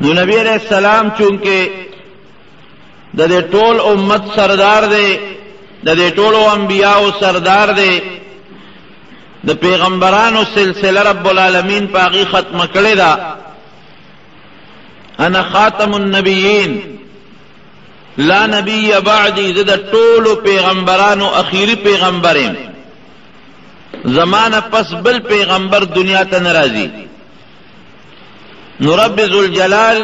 نو نبی علیہ السلام چونکہ د دې ټول امت سردار دی، د دې ټولو انبیاء سردار دی، د پیغمبرانو سلسله رب العالمین پاغي ختم کړی دا. انا خاتم النبیین لا نبی بعدی، د ټولو پیغمبرانو اخیری پیغمبریم، زمانہ پس بل پیغمبر دنیا ته ناراضی. نو رب ذوالجلال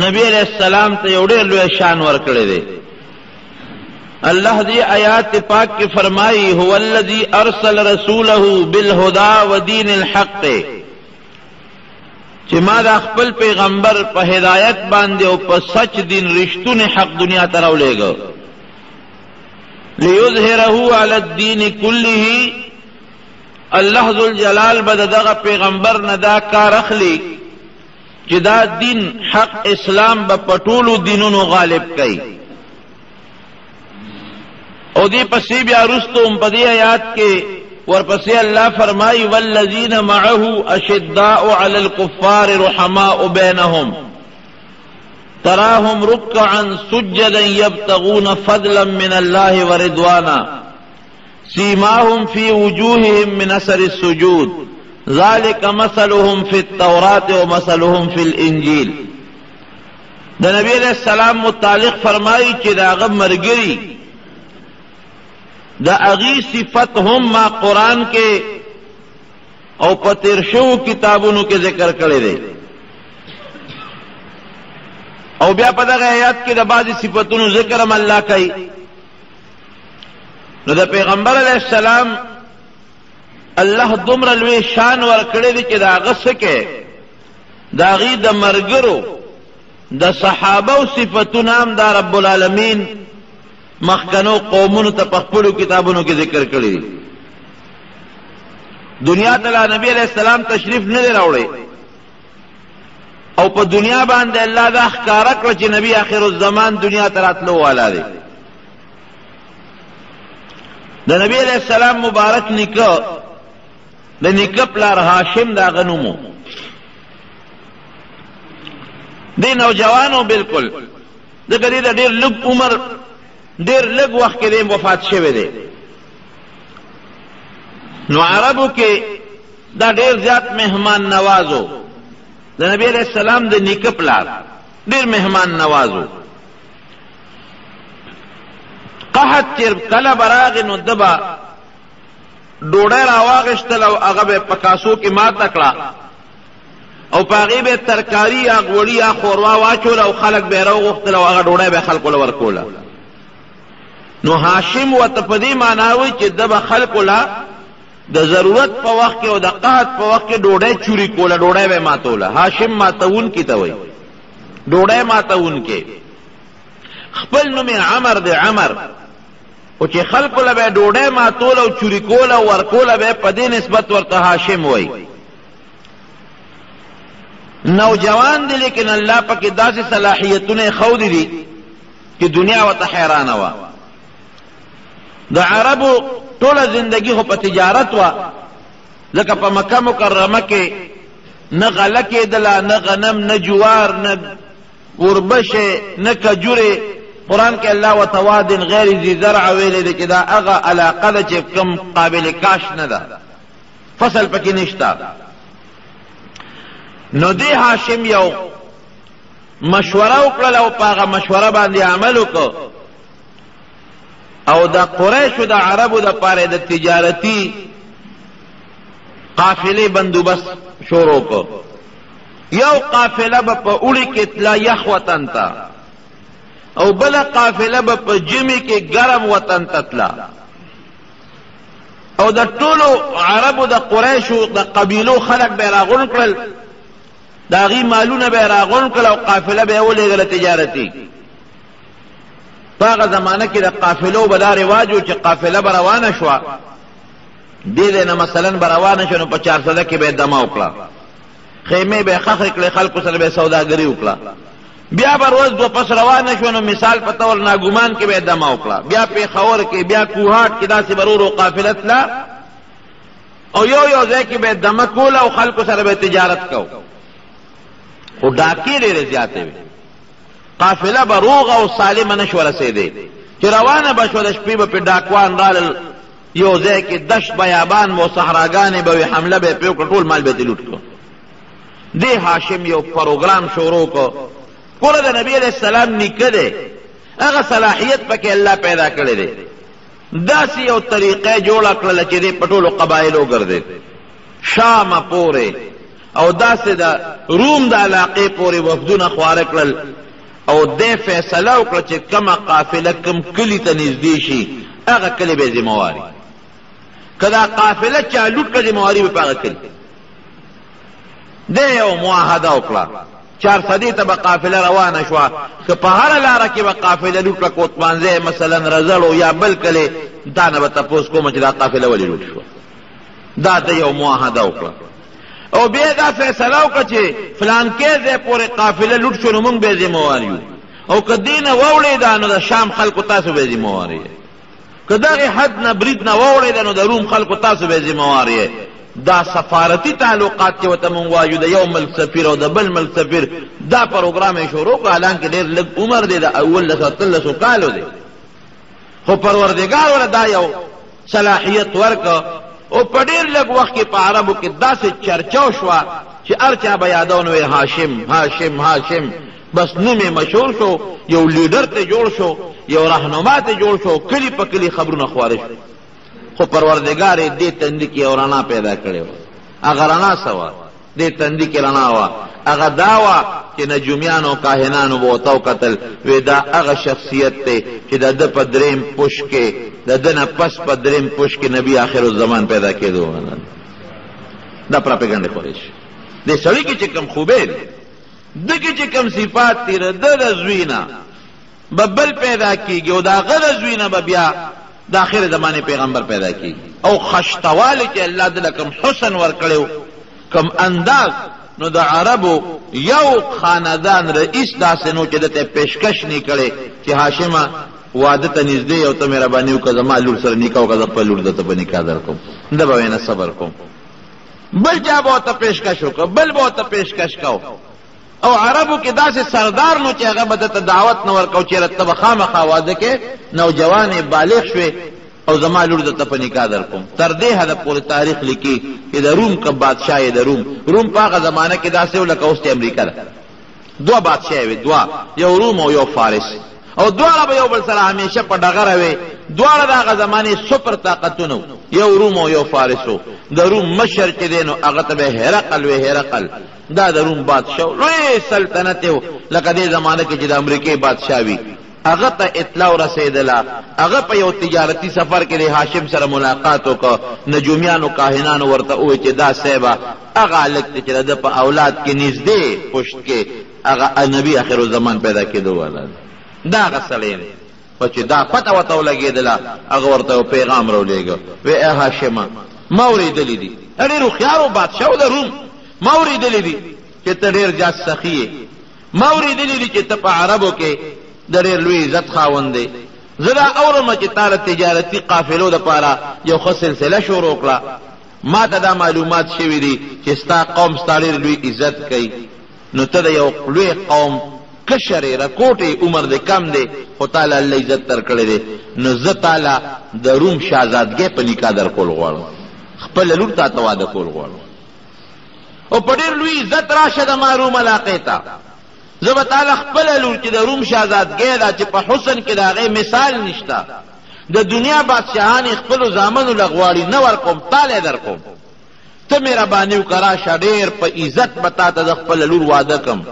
نبی علیہ السلام ته یو ډېر لوی شان ورکړی دی. اللہ دی آیات پاک کی فرمائی هو الذی ارسل رسوله بالهدى ودین الحق، چې ما دا خپل پیغمبر په هدایت باندې او په سچ دین رښتونه حق دنیا ته راولېږه. لیظهره علی الدین کله، الله ذوالجلال به دغه پیغمبر نه دا کار اخلي چې دا دین حق اسلام به په ټولو دینونو غالب کړي. او دې پسې بیا وروسته په دې آیات کې ورپسې الله فرمایي والذین معه اشداء علی الکفار رحماء بینهم تراهم رکعا سجدا یبتغون فضلا من الله ورضوانا سیماهم فی وجوههم من اثر السجود ذلك مثلهم في التوراة ومثلهم في الانجیل. د نبی علیہ السلام متعلق فرمایي چې دا هغه مرګري دا اغی صفت هم ما قرآن کے او پتیر شو کتابونو کے ذکر کرے دے. او بیا پدا گئے آیات کے دا بعضی صفتونو ذکر ہم اللہ کئی. نو دا پیغمبر علیہ السلام اللہ دمر لوی شان ورکڑے دے کہ دا غسکے دا غی دا مرگرو دا صحابہ و صفتونام دا رب العالمین مخکنو قومونو ته په خپلو کتابونو کې ذکر کړی دي. دنیا ته نبی علیہ السلام تشریف نه دی راوړی او په دنیا باندې الله دا ښکاره کړه چې نبی آخر الزمان دنیا ته راتلو والا دی. د نبی علیہ السلام مبارک نیکه د نیکه پلار هاشم دا غنومو دی نوجوانو بالکل دغه دی د ډېر لږ عمر ډېر لږ وخت کې دی وفات شوی دی. نو عربو کې دا ډېر زیات مهمان نوازو د نبی علیہ السلام د نیکه پلار ډېر مهمان نوازو. قحط چې کله به راغی نو ده به ډوډۍ راواغېستل او هغه به په کاسو کې ماته کړه او په هغې به ترکاري یا غوړي یا خوروا واچول او خلک به یې راوغوښتل او هغه ډوډۍ به خلکو له ورکوله. نو هاشم ورته په دې معنا وایي چې ده به خلکو له د ضرورت په وخت کې او د قحط په وخت کې ډوډۍ چوري کوله، ډوډۍ به یې ماتوله. هاشم ماتونکي ته وایي، ډوډۍ ماتونکي. خپل نوم یې عمر دی، عمر. او چې خلکو له به یې ډوډۍ ماتوله او چوري کوله او ورکوله به یې په دې نسبت ورته هاشم وایي. نوجوان دی لیکن الله پکې داسې صلاحیتونه یې ښودي دي چې دنیا ورته حیرانه وه. د عربو ټوله زندگی خو په تجارت وه، لکه په مکه مکرمه کې نه غله کېدله، نه غنم، نه جوار، نه وربشه، نه کجورې. قرآن کې الله ورته وادٍ غیر ذی زرع ویلی دی چې دا هغه علاقه ده چې کوم قابل کاش نه ده، فصل پکې نشته. نو دی هاشم یو مشوره وکړله او په هغه مشوره باندې عمل وکړ او د قریشو د عربو دپاره د تجارتي قافلې بندوبست شروع کړ. یو قافله به په اوړي کې تله یخ وطن ته او بله قافله به په ژمي کې ګرم وطن ته تله او د ټولو عربو د قریشو د قبیلو خلک به یې راغونډ کړل، د هغې مالونه به یې راغونډ کړل او قافله به یې ولېږله تجارتي. په هغه زمانه کې د قافلو به دا رواج و چې قافله به روانه شوه، دې ځای نه مثلا به روانه شوه نو په چارسده کې به یې دمه وکړه، خیمې به یې خښې کړې، خلکو سره به یې سوداګري وکړه. بیا به روز دو پس روانه شوه نو مثال په طور ناګمان کې به یې دمه وکړه. بیا پېښور کې، بیا کوهاټ کې داسې به ورو قافله تله او یو یو ځای کې به یې دمه کوله او خلکو سره به یې تجارت کو. خو ډاکې ډېرې زیاتې وې. قافله به روغه او سالمه نه شوه رسېدې چې روانه به شوه، د شپې به پې ډاکوان رالل، یو ځای کې دشت بیابان و صحراګانې به وې، حمله به یې پرې وکړه، ټول مال به یې لوټ کړو. دې هاشم یو پروګرام شروع کړ. ګوره د نبي علیه السلام نیکه دی، هغه صلاحیت پکې الله پیدا کړی دی. داسې یو طریقه جوړه کړله چې دې په ټولو قبایلو ګرځېد، شامه پورې او داسې د روم د علاقې پورې وفدونه خواره کړل، او دې فیصله وکړه چې کومه قافله کوم کلي ته نږدې شي هغه کلي به ذمواري، که دا قافله چا لوټ کړه ذمواري به په هغه کلي. دې یو معاهده وکړه، 400 ته به قافله روانه شوه، که په هره لاره کې به قافله لوټ کړه، کوتمانځی مثلا رزړو یا بل کلي، دا نه به تپوس کومه چې دا قافله ولې لوټ شوه. دا د یو معاهده وکړه. او بیا دا فیصله وکړه چې فلانکې ځای پورې قافله لوټ شو نو موږ به ذموار یو، او که دې نه واوړېده نو د شام خلکو تاسو به ذموار یې، که دغې حد نه برید نه واوړېده نو د روم خلکو تاسو به ذموار یې. دا سفارتي تعلقات چې ورته مونږ وایو، د یو ملک سفیر او د بل ملک سفیر، دا پروګرام یې شروع کړ. حالانکې ډېر لږ عمر دی، د 1300 کالو دی، خو پروردګار ورته دا یو صلاحیت ورکړ. او په ډېر لږ وخت کې په عربو کې داسې چرچا شوه چې هر چا به یادو نو هاشم هاشم هاشم، بس نوم یې مشهور شو، یو لیډر ته جوړ شو، یو رهنما ته جوړ شو، کلي په کلي خبرونه خواره شو. خو پروردګار یې دې تندي کې یو رڼا پیدا کړې وه. هغه رڼا څه وه؟ دې تندي کې رڼا وه، هغه دا وه چې نجومیانو او کاهنانو به ورته وکتل، وی دا هغه شخصیت دی چې د ده په دریم پوش کې، د ده نه پس په دریم پوش کې نبي آخر الزمان پیدا کېدو. دا پراپګنډې خورې شي. دې سړي کې چې کوم خوبې دی، ده کې چې کوم صفات دي، ده د زوی نه به بل پیدا کېږي، او د هغه د زوی نه به بیا د آخر زمانه پیغمبر پیدا کیږي. او خشتوالی چې الله دله کوم حسن ورکړی، کوم انداز، نو د عربو یو خاندان رئیس داسې نو چې دته پیشکش نه کړي چې هاشمه واده ته نږدې او ته مهرباني وکړه زما لور سره نکاح وکړه، خپل لور درته په نکاح درکوم، ده به وینا صبر کوم. بل چا به ورته پیشکش وکړه، بل به ورته پیشکش کو. او عربو کې داسې سردار نو چې هغه به درته دعوت نه ورکو چې ته به خامخا واده کې نوجوان بالغ شوې او زما لور درته په نکاح درکوم. تر دې حده پورې تاریخ لیکي چې د روم که بادشاه یې د روم په هغه زمانه کې داسې و لکه اوس د امریکا ده، دوه بادشاه وې، دوه، یو روم او یو فارس، او دواړه به یو بل سره همیشه په ډغره وې. دواړه د هغه زمانې سپر طاقتونه، یو روم او یو فارس و. د روم مشر چې دی نو هغه ته به هرقل وې، هرقل دا د روم بادشاه لوی سلطنت و، لکه دې زمانه کې چې د امریکې بادشاه وي. هغه ته اطلاع رسېدله، هغه په یو تجارتي سفر کې د هاشم سره ملاقات وکړ. نجومیانو کاهنانو ورته وویل چې دا صاحبه هغه هلک دی چې د ده په اولاد کې نږدې پشت کې هغه نبي آخر الزمان پیدا کېدو والا دا هغه سړی دی. خو چې دا پته ورته ولګېدله، هغه ورته یو پیغام راولېږه، وی ای هاشمه ما اورېدلي دي، ډېر هوښیار و بادشاه و د روم، ما اورېدلي دي چې ته ډېر جاس سخي یې، ما اورېدلي دي چې ته په عربو کې د ډېر لوی عزت خاوند دی. زه دا اورم چې تا د تجارتي قافلو دپاره یو ښه سلسله شروع کړه. ما ته دا معلومات شوي دي چې ستا قوم ستا ډېر لوی عزت کوي، نو ته د یو لوی قوم کشر یې، رکوټې، عمر دې کم دی، خو تاله الله عزت درکړی دی. نو زه تاله د روم شهزادګۍ په نکاح درکول غواړم، خپله لور تا ته واده کول غواړم، او په ډېر لوی عزت راشه د ما روم علاقې ته. زه به تاله خپله لور چې د روم شهزادګۍ ده چې په حسن کې د هغې مثال نشته، د دنیا بادشاهان یې خپلو زامنو له غواړي، نه ورکوم، تاله یې درکوم. ته مهرباني وکړه راشه، ډېر په عزت به تا ته د خپله لور واده کم.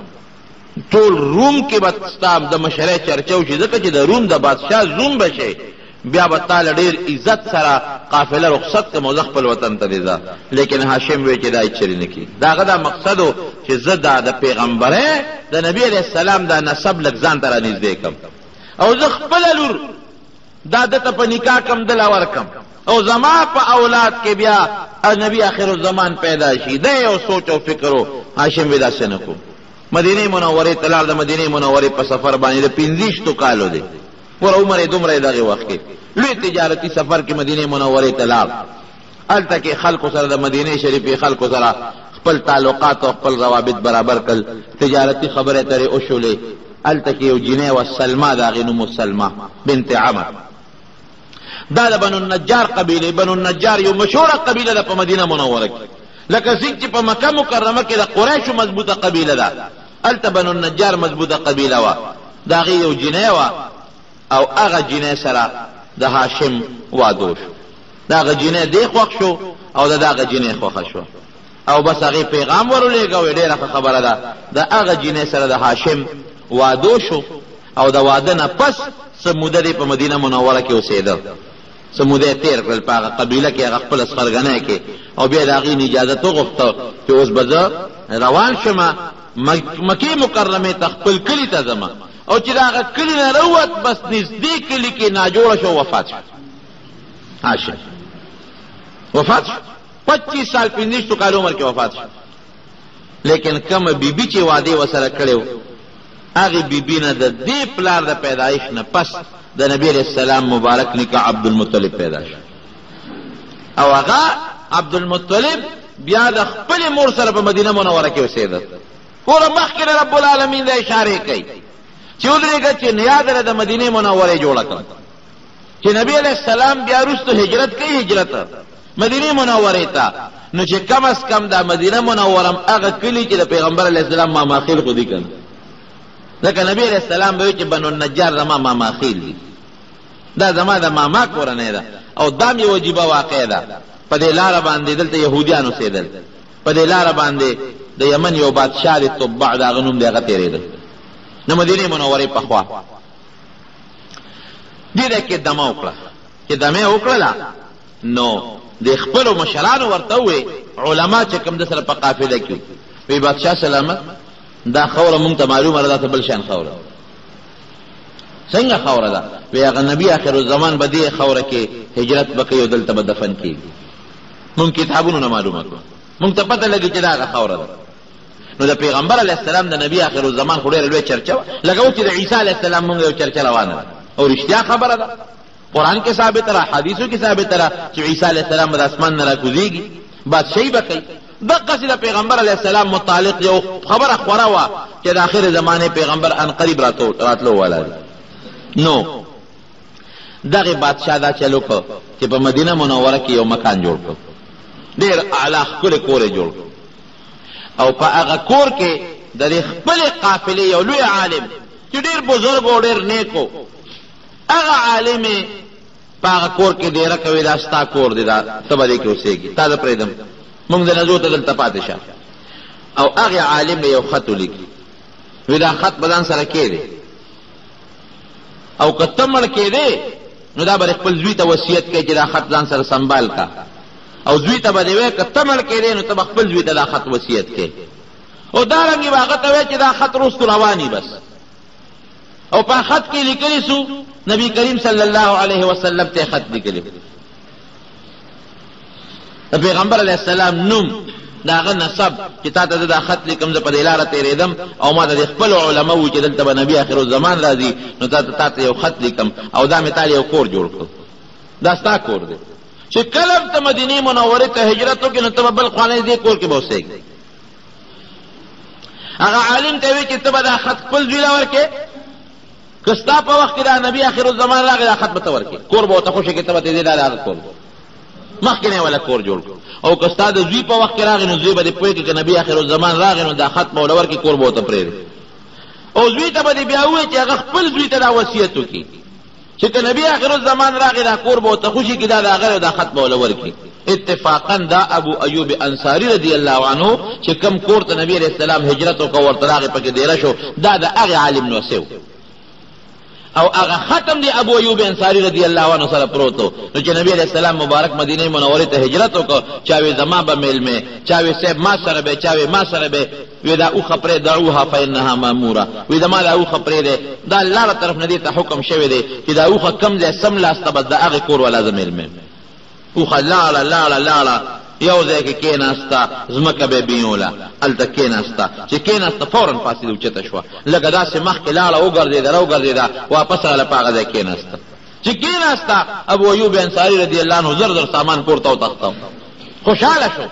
ټول روم کې به ستا د مشرۍ چرچه وشي، ځکه چې د روم د بادشاه زوم به شي، بیا به تاله ډېر عزت سره قافله رخصت کړم او زه خپل وطن ته دې ځه. لیکن هاشم وی چې دا هېڅ چرې نه کېږي. د هغه دا مقصد و چې زه دا د پیغمبرۍ د نبي علیه السلام دا نسب لږ ځان ته رانږدې کړم، او زه خپله لور دا ده ته په نکاح کم، دله ورکم، او زما په اولاد کې بیا نبي آخر الزمان پیدا شي. دا یو سوچ او فکر و. هاشم وی داسې نه کوم. مدینه منورې ته لاړ. د مدینې منورې په سفر باندې د 25 کالو دی، ور عمر یې دومره دغه وخت کې لوی تجارتي سفر کې مدینه منورې ته لاړ. هلته کې خلکو سره د مدینې شریفې خلکو سره خپل تعلقات او خپل روابط برابر کړل، تجارتي خبرې ترې وشولې. هلته کې یو جنۍ وه سلما، د هغې نوم سلما بنت عمر. دا د بنو النجار قبیله. بنو النجار یو مشهوره قبیله ده په مدینه منوره کې، لکه څنګه چې په مکه مکرمه کې د قریشو مضبوطه قبیله ده، هلته بنو النجار مضبوطه قبیله وه. د هغې یو جنۍ وه او هغه جنۍ سره د هاشم واده شو. د هغه جنۍ دی خوښ شو او د هغه جنۍ خوښه شوه او بس هغې پیغام ورولېږه. وایي ډېره ښه خبره ده، د هغه جنۍ سره د هاشم واده شو او د واده نه پس څه موده دی په مدینه منوره کې اوسېده. څه موده یې تېر کړل په هغه قبیله کې، هغه خپله سخرګنۍ کې. او بیا د هغې نه اجازت وغوښته چې اوس به زه روان شمه مکې مکرمې ته، خپل کلي ته ځمه. او چې د هغه کلي نه راووت بس نږدې کلي کې ناجوړه شو، وفات شو. هاشم وفات شو، 25 سال 15 کال عمر کې وفات شو. لیکن کومه بیبي چې واده ورسره کړی و، هغې بیبي نه د دې پلار د پیدایش نه پس د نبی علیه السلام مبارک نیکه عبدالمطلب پیدا شو. او هغه عبدالمطلب بیا د خپلې مور سره په مدینه منوره کې اوسېده. ګوره مخکې رب العالمین د اشارې کوي چې ودرېږه چې نیاد د مدینې منورې جوړه کړه، چې نبی علیه السلام بیا وروسته هجرت کوي، هجرت مدینې منورې ته. نو چې کم از کم دا مدینه منوره هغه کلي چې د پیغمبر علیه السلام ماماخیل خو دي که نه، ځکه نبی علیه السلام به وایي چې بنو النجار زما ماماخیل دي، دا زما د ماما کورنۍ ده. او دا مې وجیبه واقع ده. په دې لاره باندې دلته یهودیان اوسېدل، په دې لاره باندې د یمن یو بادشاه د تبع د هغه نوم د هغه تېرېده د مدینې منورې په خوا. دې ځای کې دمه وکړه. چې دمه یې وکړله نو د خپلو مشرانو ورته ووایي، علما چې کوم د سره په قافله کې وایي بادشاه سلامت، دا خوره مونږ ته معلومه ده، دا ته بل شان خوره. څنګه خوره ده؟ وایي هغه نبي آخر الزمان به دې خوره کې هجرت به کوي او دلته به دفن کېږي. مونږ کتابونو نه معلومه کړو، مونږ ته پته لګي چې دا هغه خوره ده. نو د پیغمبر علیه السلام د نبي آخر الزمان خو ډېره لویه چرچه وه، لکه اوس چې د عیسی علیه السلام مونږ یو چرچه روانه ده او رښتیا خبره ده. قرآن کې ثابته ده، حدیثو کې ثابته ده چې عیسی علیه السلام به د اسمان نه راکوزېږي، بادشاهي به کوي. دقسې د پیغمبر علیه السلام متعلق یو خبره خوره وه چې د آخر زمانې پیغمبر انقریب راتلو والا دی. نو دغې بادشاه دا چلو که چې په مدینه منوره کې یو مکان جوړ کړ، ډېر اعلی ښکلی کور یې جوړ کړ. او په هغه کور کې د دې خپلې قافلې یو لوی عالم چې ډېر بزرګ او ډېر نیک و، هغه عالم یې په هغه کور کې ډېره کوي دا ستا کور دی، دا ته به دې کې اوسېږي، تا زه پرېږدم، مونږ د نځو ته دلته پاتې شه. او هغې عالم به یو خط ولیکي، وایي دا خط به ځان سره کېدی او که ته مړ کېدې نو دا به خپل زوی ته وصیت کوي چې دا خط ځان سره سنبال کا. او زوی ته به دې وایي که ته مړ کېدې نو ته به خپل زوی ته دا خط وصیت کوي. او دارنګې به هغه ته وایي چې دا خط رستو رواني بس. او په خط کې لیکلی سو نبی کریم صلی الله علیه وسلم ته خط لیکلی، د پیغمبر علیه السلام نوم، د هغه نسب چې تا ته دا خط لیکم، زه په دې لاره تېرېدم او ما د خپلو علماو چې دلته به نبي آخر الزمان راځي نو تا ته یو خط لیکم او دا مې تا یو کور جوړ کړ، دا ستا کور دی. چې کله ته مدینې منورې ته هجرت وکړې نو ته به بل خانې دې کور کې به اوسېږې. هغه عالم ته وایي چې ته به دا خط خپل زوی له ورکې، که ستا په وخت کې دا نبي آخر الزمان راغی دا خط به ته ورکې، کور به ورته خوښه کې ته به ته دې دا هغه کور مخکې نه والا کور جوړ کړو. او که ستا د زوی په وخت کې راغی نو زوی به دې پوهېږي که نبي آخر الزمان راغی نو دا خط به ورله ورکړي، کور به ورته پرېږدي. او زوی ته به دې بیا ووایي چې هغه خپل زوی ته دا وصیت وکړي چې که نبي آخر الزمان راغی دا کور به ورته خوشي کړي، دا د هغه دا خط به ورله ورکړي. اتفاقا دا ابو ایوب انصاري رضی الله عنه چې کم کور ته نبي علیه السلام هجرت وکړ ورته راغی پکې دیره شو، دا د هغې عالم نوسی و. او هغه ختم دی ابو ایوب انصاری رضی الله عنه سره پروتو. نو چې نبی علیہ السلام مبارک مدینه منوره ته هجرت وکړ، چاوي زما به میل می، چاوي صاحب ما سره به، چاوي ما سره به، وی دا او خبره دعوها فانها ماموره، وی دا ما دا او خبره ده، دا الله طرف نه دي ته حکم شوی دی چې دا او کم ځای سم لاسته بد دا هغه کور ولا زمیل می. او خلاله لاله لاله یو ځای کې کېناسته، ځمکه به بیوله، هلته کېناسته، چې کېناسته فورا پاسېده اوچته شوه، لکه داسې مخکې لاړه وګرځېده راوګرځېده واپس راغله په هغه ځای کېناسته. چې کېناسته ابو ایوب انصاري رضی الله عنه زر زر سامان کور ته وتښتو، خوشحاله شو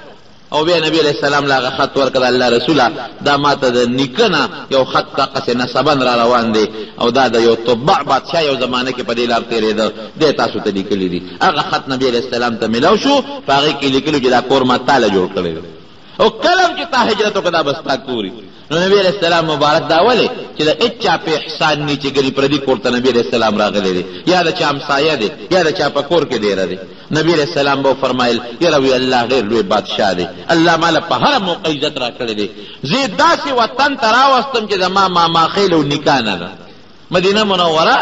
او بیا نبی علیہ السلام لاغه خط ورکړ الله رسوله دا ماته د نکنه یو خط طاقه نسبن را روان دی او دا د یو طبع بادشاہ یو زمانه کې په دې لار تیرېده دې تاسو ته لیکلي دي هغه خط نبی علیہ السلام ته ملاو شو په هغه کې لیکلو چې دا کور ما تعالی جوړ کړی او کلم چې تا هجرت وکړه بس تا کوری نو نبی علیہ السلام مبارک دا ولې چې دا اچا په احسان نه چې ګری پردي کور ته نبی علیہ السلام راغلی دی یا دا چا همسایه دی یا دا چا په کور کې دی راځي نبی علیہ السلام به فرمایل یا روي الله ډېر لوی بادشاہ دی الله مال په هر موقع عزت را کړی دی زه داسې وطن ته راوستم چې ما ماخیل او نکاح نه ده مدینه منوره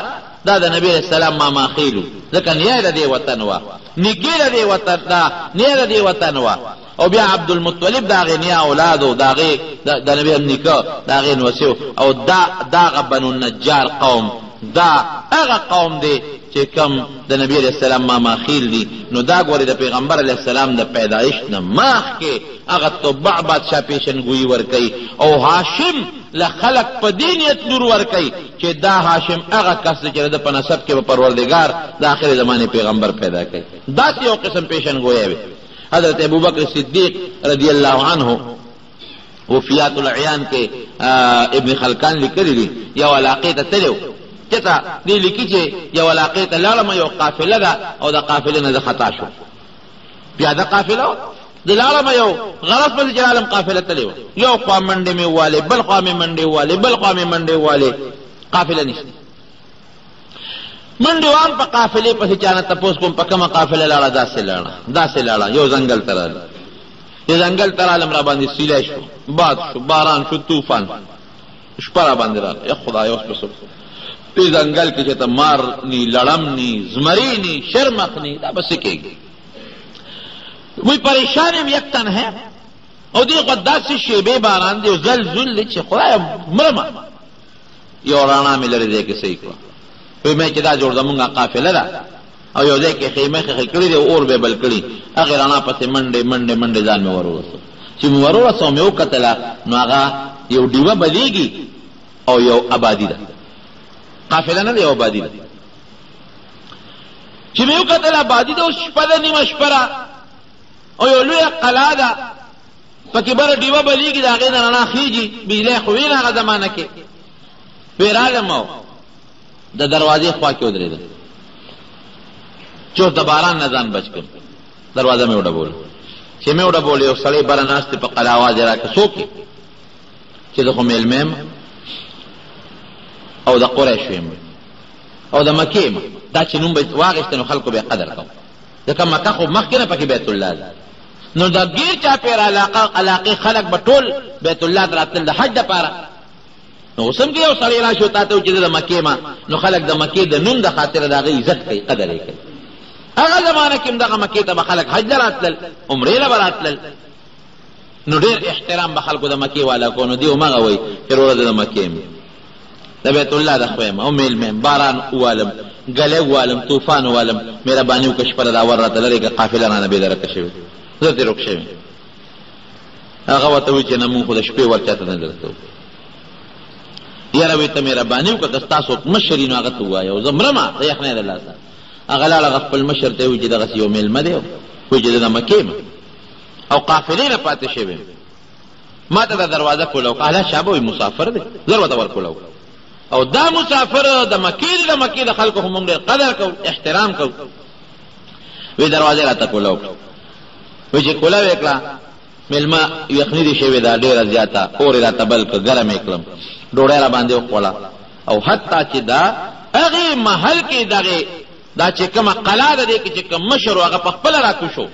دا د نبی علیہ السلام ما خیلو ځکه نیه د دې وطن وا نکیره دې وطن دا نیه د دې وطن وا او بیا عبد المطلب دا غي نیا اولادو دا غي د نبی امنیکا دا غي نوسیو او دا بنو النجار قوم دا هغه قوم دی چې کوم د نبی علیہ السلام ما خیل دي نو دا ګوري د پیغمبر علیہ السلام د پیدایش نه مخ کې هغه طبع بادشاہ پیشنګوئی ور کوي او هاشم لخلق په دینیت نور ور کوي چې دا هاشم هغه کس چې د په نسب کې پروردگار د اخر زمانه پیغمبر پیدا کوي دا یو قسم پیشنګوئی وي حضرت ابو بکر صدیق رضی اللہ عنہ وفیات العیان کے ابن خلکان لکلی دی یو علاقه ته تلو چتا دی لکی چې یو علاقه ته لاړم یو قافله ده او دا قافله نه خطا شو پیاده قافله د لاړم یو غلط بل جلالم قافله تلو یو قوم منډه می والے بل قوم منډه والے بل قوم منډه والے قافله نشته منډوان په قافلې پسې چانه تپوس کوم په کومه قافله لاړه داسې لاړه یو ځنګل تراله یو ځنګل ترالم را باندې سیلای شو باد شو باران شو طوفان شپه را باندې راغله یا خدای اوس بس په ځنګل کې چې ته مار نی لړم نی زمری نی شرمخ نی دا بس کېږي وی پریشان یم یک تن ہے او دی قداس شیبه باران دی زلزل چې خدای مرمه یو رانا مې لري دې کې صحیح کو وی میں چې دا جوړ زمونږه قافله ده او یو ځای کې خیمه کړې دی اور به بل کړي هغه رانا پسې منډه ځان مې ورورسو چې مې ورورسو مې وکتله نو هغه یو ډیوه بلیږي او یو آبادی ده قافله نه دی یو آبادی ده چې مې وکتله آبادی ده او شپه ده نیمه شپه او یو لویه قلعه ده پکې بره ډیوه بلیږي د هغې نه رڼا خیږي بجلی خو وي نه هغه زمانه کې وی رالم د دروازې خوا کې ودرېدم چې د باران نه ځان بچ کړم دروازه مې وډبول چې مې وډبول یو سړی بره ناست په قلعه आवाज راکړ څوک چې زه خو میلمه او د قریش یم او د مکې یم دا چې نوم به واغېسته نو خلکو به قدر کوم ځکه مکه خو مخکې نه پکې بیت الله ده نو د ګیر چاپېر علاقې خلک به ټول بیت الله ته راتلل د حج دپاره نو اوسم کې یو سړی راشي او تا ته چې د مکې ما نو خلک د مکې د نوم د خاطر د هغې عزت کوي قدر یې کوي هغه زمانه کې هم دغه مکې ته به خلک حج له راتلل عمرې له به راتلل نو ډېر احترام به خلکو د مکې والا کو نو دی همغه وایي چې وروره د مکې یم د بیت الله د خوا یم او میلمه یم باران ووالم ګلی ووالم طوفان ووالم مهرباني وکړه شپه د دا ور راته لرې که قافله رانه بېدرکه شوې زه ترې روک شوی هغه ورته وایي چې نه مونږ خو د شپې ور چاته نه درته یاره وی ته مهرباني وکړه که ستاسو مشر نو هغه ته ووایه او زه مرمه د یخنۍ د لاسه هغه لاړ هغه خپل مشر ته وایي چې دغسې یو میلمه دی وایي چې زه د مکې یم او قافلې نه پاتې شوی یم ما ته دا دروازه کوله وکړه اهله شابه وایي مسافر دی زر ورته ورکوله وکړه او دا مسافر د مکې د خلکو خو مونږ ډېر قدر کوو احترام کوو وی دروازې راته کوله وکړه وایي چې کوله ویې کړه میلمه یخني دې شوې ده ډېره زیاته اور یې راته بل کړه ګرم یې کړم ډوډۍ را باندې وخوړه او حتی چې دا هغې محل کې دغې دا چې کومه قلعه ده دې کې چې کوم مشر و هغه په خپله راکوشو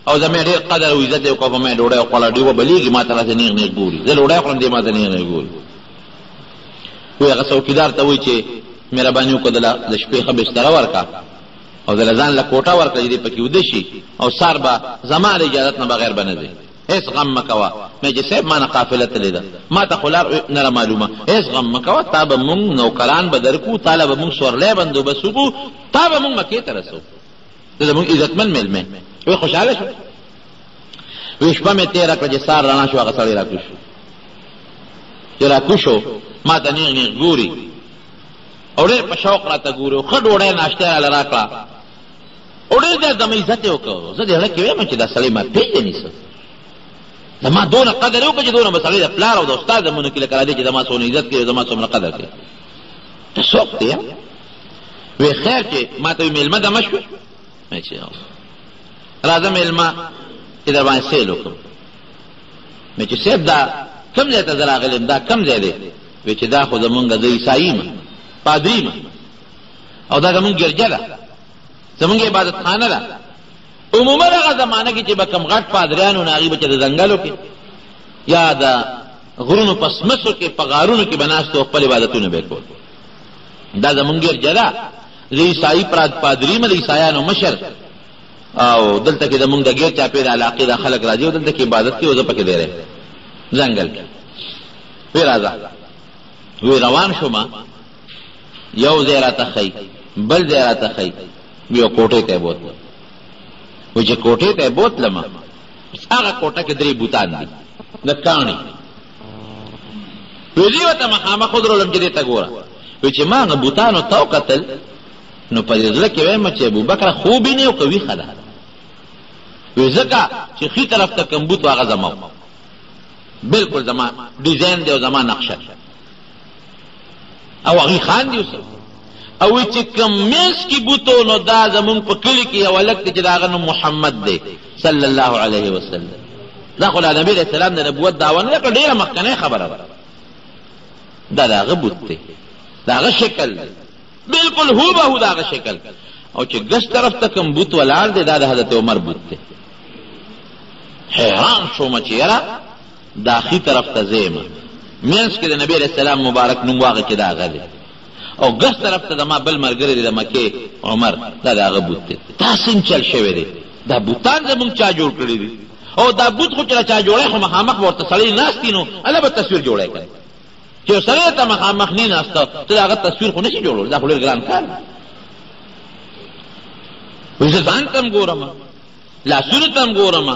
او زما ډېر قدر او عزت یې وکړه په ما ډوډۍ وخوړه ډېوه بلیږي ما ته راسې نیغ نیغ ګوري زه ډوډۍ خورم دې ما ته نیغ نیغ ګوري وایي هغه څوکیدار ته وایي چې مهرباني وکړه د شپې ښه بستره ورکړه او د ځان له کوټه ورکړه چې دې پکې وده شي او سار به زما د اجازت نه بغیر به نه ځي هیڅ غم مه کوه مې چې صاحب ما نه قافله تلې ده ما ته خو لار نه معلومه هیڅ غم مه کوه تا به مونږ نوکران به درکو تاله به مونږ سورلی بندوبست وکړو تا به مونږ مکې ته رسو ته زمونږ عزتمن میلمه وی خوشحاله شو وی شپه مې تېره کړه چې سار رڼا شو هغه سړی راکوش شو چې راکوش شو ما ته نیغ نیغ ګوري او ډېر په شوق راته ګوري او ښه ډوډۍ ناشته یې راله راکړه او ډېر زیات زما عزت یې وکړو زه دې زړه کې ویم چې دا سړی ما پېژني څه زما دونه قدر وکړه چې دونه به سړی د پلار او د استاد زمونه کې لکه راځي چې زما څومره عزت کوي زما څومره قدر کوي. ته څوک دی؟ وی خیر چې ما ته مېلمه دمه شوه، چې راځه مېلمه چې در باندې سیل وکړم. مې چې صاحب دا کوم ځای ته زه راغلم، دا کوم ځای دی؟ وی چې دا خو زمونږ د عیسایي یم، پادري یم، او دا زمونږ ګرجه ده، زمونږ عبادت خانه ده. عموما هغه زمانه کې چې به کوم غټ پادریانو نه هغوی به چې د ځنګلو کې یا د غرونو په سمڅو کې په غارونو کې به ناست او خپل عبادتونه به یې کول. دا زمونږ ګرجه ده، د عیسایي پادري یم، د عیسایانو مشر، او دلته کې زمونږ د ګیر چاپېره علاقې دا خلک راځي او دلته کې عبادت کوي او زه پکې دی رہی ځنګل کې. وی راځه، وی روان شوما، یو ځای راته ښیي، بل ځای راته ښیي، یو کوټې ته یې بوتلم. وی چې کوټې ته یې بوتلم، هغه کوټه کې 3 بوتان دي د کاڼي. وی زه ورته مخامخ ودرولم چې دې ته ګوره. وی چې ما هغه بوتانو ته وکتل نو په زړه کې وایم چې ابوبکر خوب یې نه او که ویښه ده. وی ځکه چې ښي طرف ته کوم بوت و هغه زما و، بلکل زما ډیزاین دی او زما نقشه او هغوی خاندي اوس. او وی چې کوم منځ کې بوتو نو دا زمونږ په کلي کې یو هلک دی چې د هغه نوم محمد دی صلی الله علیه وسلم. دا خو د نبي علیه السلام د نبوت دعوه نه ده، که ډېره مخکنۍ خبره ده. دا د هغه بوت دی، د هغه شکل دی، بلکل هوبهو د هغه شکل. او چې ګس طرف ته کوم بوت ولاړ دی دا د حضرت عمر بوت دی. حیران شوم چې یاره دا ښي طرف ته زه یم، منځ کې د نبي علیه السلام مبارک نوم واغه کې د هغه دی، او ګس طرف ته زما بل ملګری دی د مکې عمر، دا د هغه بوت دی. دا څنګه چل شوی دی؟ دا بوتان زمونږ چا جوړ کړي دي؟ او دا بوت خو چې چا جوړی خو مخامخ به ورته سړی ناستي نو هله به تصویر جوړی کړی. چې یو سړی ته مخامخ نه ناسته ته د هغه تصویر خو نشي جوړولی، دا خو ډېر ګران کار دی. وایي زه ځان ته هم ګورم، لاسونو ته هم ګورم،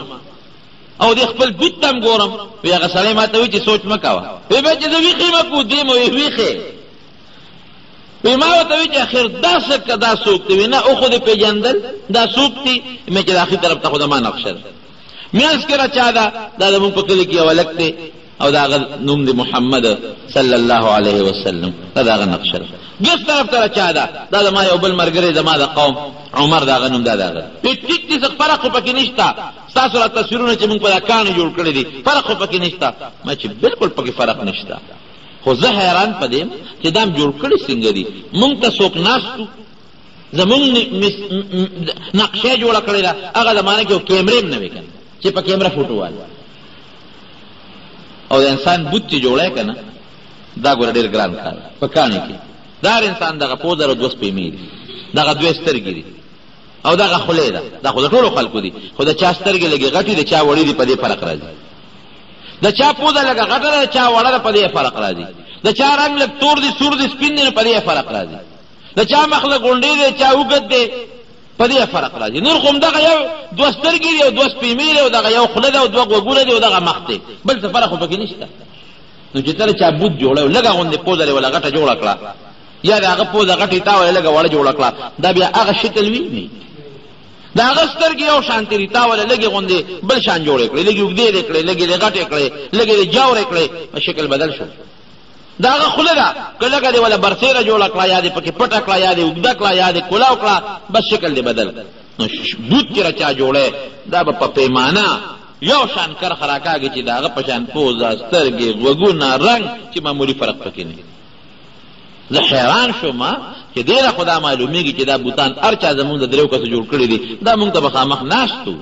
او د خپل بوت ته هم ګورم. وایي هغه سړی ما ته وایي چې سوچ مه کوه. وایي بیا چې زه ویښې مه کودیم، وایي ویښې. وایي ما ورته وایي چې اخر دا څه که دا څوک دی؟ وایي نه او خو دې پېژندل دا څوک دي؟ مې چې د آخري طرف ته خو زما نقشه ده. منځ کې را چا ده؟ دا زمونږ په کلي کې یو هلک دی او دا هغه نوم دی محمد صلی الله علیه وسلم، دا د هغه نقشه ده. ګس طرف ته را چا ده؟ دا زما یو بل ملګری زما د قوم عمر، د هغه نوم دا د هغه. وایي ټیک دي، څه فرق خو پکې نشته، ستاسو را تصویرونه چې مونږ په دا کاڼو جوړ کړي دي فرق خو پکې نشته. ما چې بلکل پکې فرق نشته، خو زه حیران پدې یم چې دا جوړ کړي څنګه دي. مونږ ته څوک ناستو زمونږ نقشه جوړه کړې ده، هغه زمانه کې یو کیمرې هم نه وې که نه چې په کیمره فوټو والی، او د انسان بوت چې جوړی که نه دا ګوره ډېر ګران کار په کاڼي کې. دا هر انسان دغه 2 سپېمې دي، دغه 2 سترګې دي، او دغه خولې ده. دا خو د ټولو خلکو دي، خو د چا سترګې لږې غټې د چا وړې دي، په دې فرق راځي. د چا پوزه لږه غټه ده، د چا وړه ده، په دې فرق راځي. د چا رنګ لږ تور دی، سور دی، سپین دی، نو په دې فرق راځي. د چا مخ لږ غونډې دی، چا اوږد دی، په دې فرق راځي. نور خو همدغه یو 2 سترګې دي او 2 سپېمې دي او دغه یو خوله ده او 2 غوږونه دي او دغه مخ دی، بل څه فرق خو پکې نشته. نو چې کله چا بوت جوړی لږه غوندې پوزه یې وله غټه جوړه کړه، یا د هغه پوزه غټې تا وله لږه وړه جوړه کړه، دا بیا هغه شکل وي نه. د هغه سترګې یو شانتې دي، تا وله لږې غوندې بل شان جوړې کړې، لږې اوږدې دې کړې، لږې دې غټې کړې، لږې دې جاورې کړې، شکل بدل شو. د هغه خوله ده که لږه دې وله برسېره جوړه کړه، یا دې پکې پټه کړه، یا دې اوږده کړه، یا دې کلاو کړه، بس شکل دې بدل. نو بوت چې را چا جوړی دا به په پیمانه یو شان کرخ راکاږي چې د هغه په شان پوزه، سترګې، غوږونه، رنګ چې معمولي فرق پکې نه. زه حیران شوم چې ډېره خو دا معلومېږي چې دا بوتان هر چا زمونږ د 3 کسو جوړ کړي دي. دا مونږ ته مخامخ ناست وو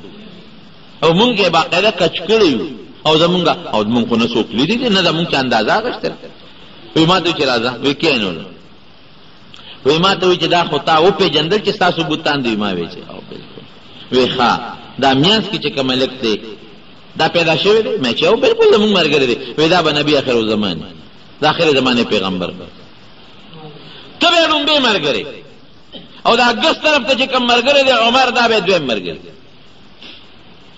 او مونږ یې باقاعده کچ کړی وو، او زمونږ او مونږ خو نه څوک لیدي دي، نه زمونږ چا اندازه اخیستل. وایي ما ته وایي چې راځه، وایي کېنولو. وایي ما ته وایي چې دا خو تا وپېژندل چې ستاسو بوتان دي؟ ما وایي چې او بلکل. وایي ښه دا منځ کې چې کوم هلک دی دا پیدا شوی دی؟ مې چې او بلکل زمونږ ملګری دی. وایي دا به نبي آخر الزمان، د آخر زمانې پیغمبر دی، ته به یې لومبی ملګری، او دا ګس طرف ته چې کوم ملګری دی عمر، دا به یې 2یم ملګری.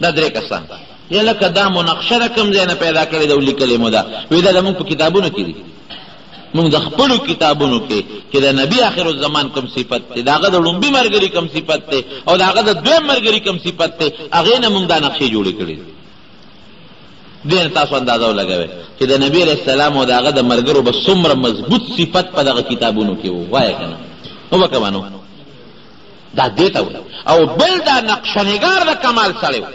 دا 3 کسان. یا لکه دا مناقشه ده کوم ځای نه پیدا کړې ده او لیکلې مو ده. وایي دا زمونږ په کتابونو کې دي، مونږ د خپلو کتابونو کې چې د نبي آخر الزمان کوم صفت دی، د هغه د لومبي ملګري کوم صفت دی، او د هغه د 2یم ملګري کوم صفت دی، هغې نه مونږ دا نقشې جوړې کړې دي. دین تاسو اندازه ولګوئ چې د نبی علیه السلام او د هغه د ملګرو به څومره مضبوط صفت په دغه کتابونو کې و. وایه که نه نو به که نو دا دې ته وایي. او بل دا نقشنګار د کمال سړی و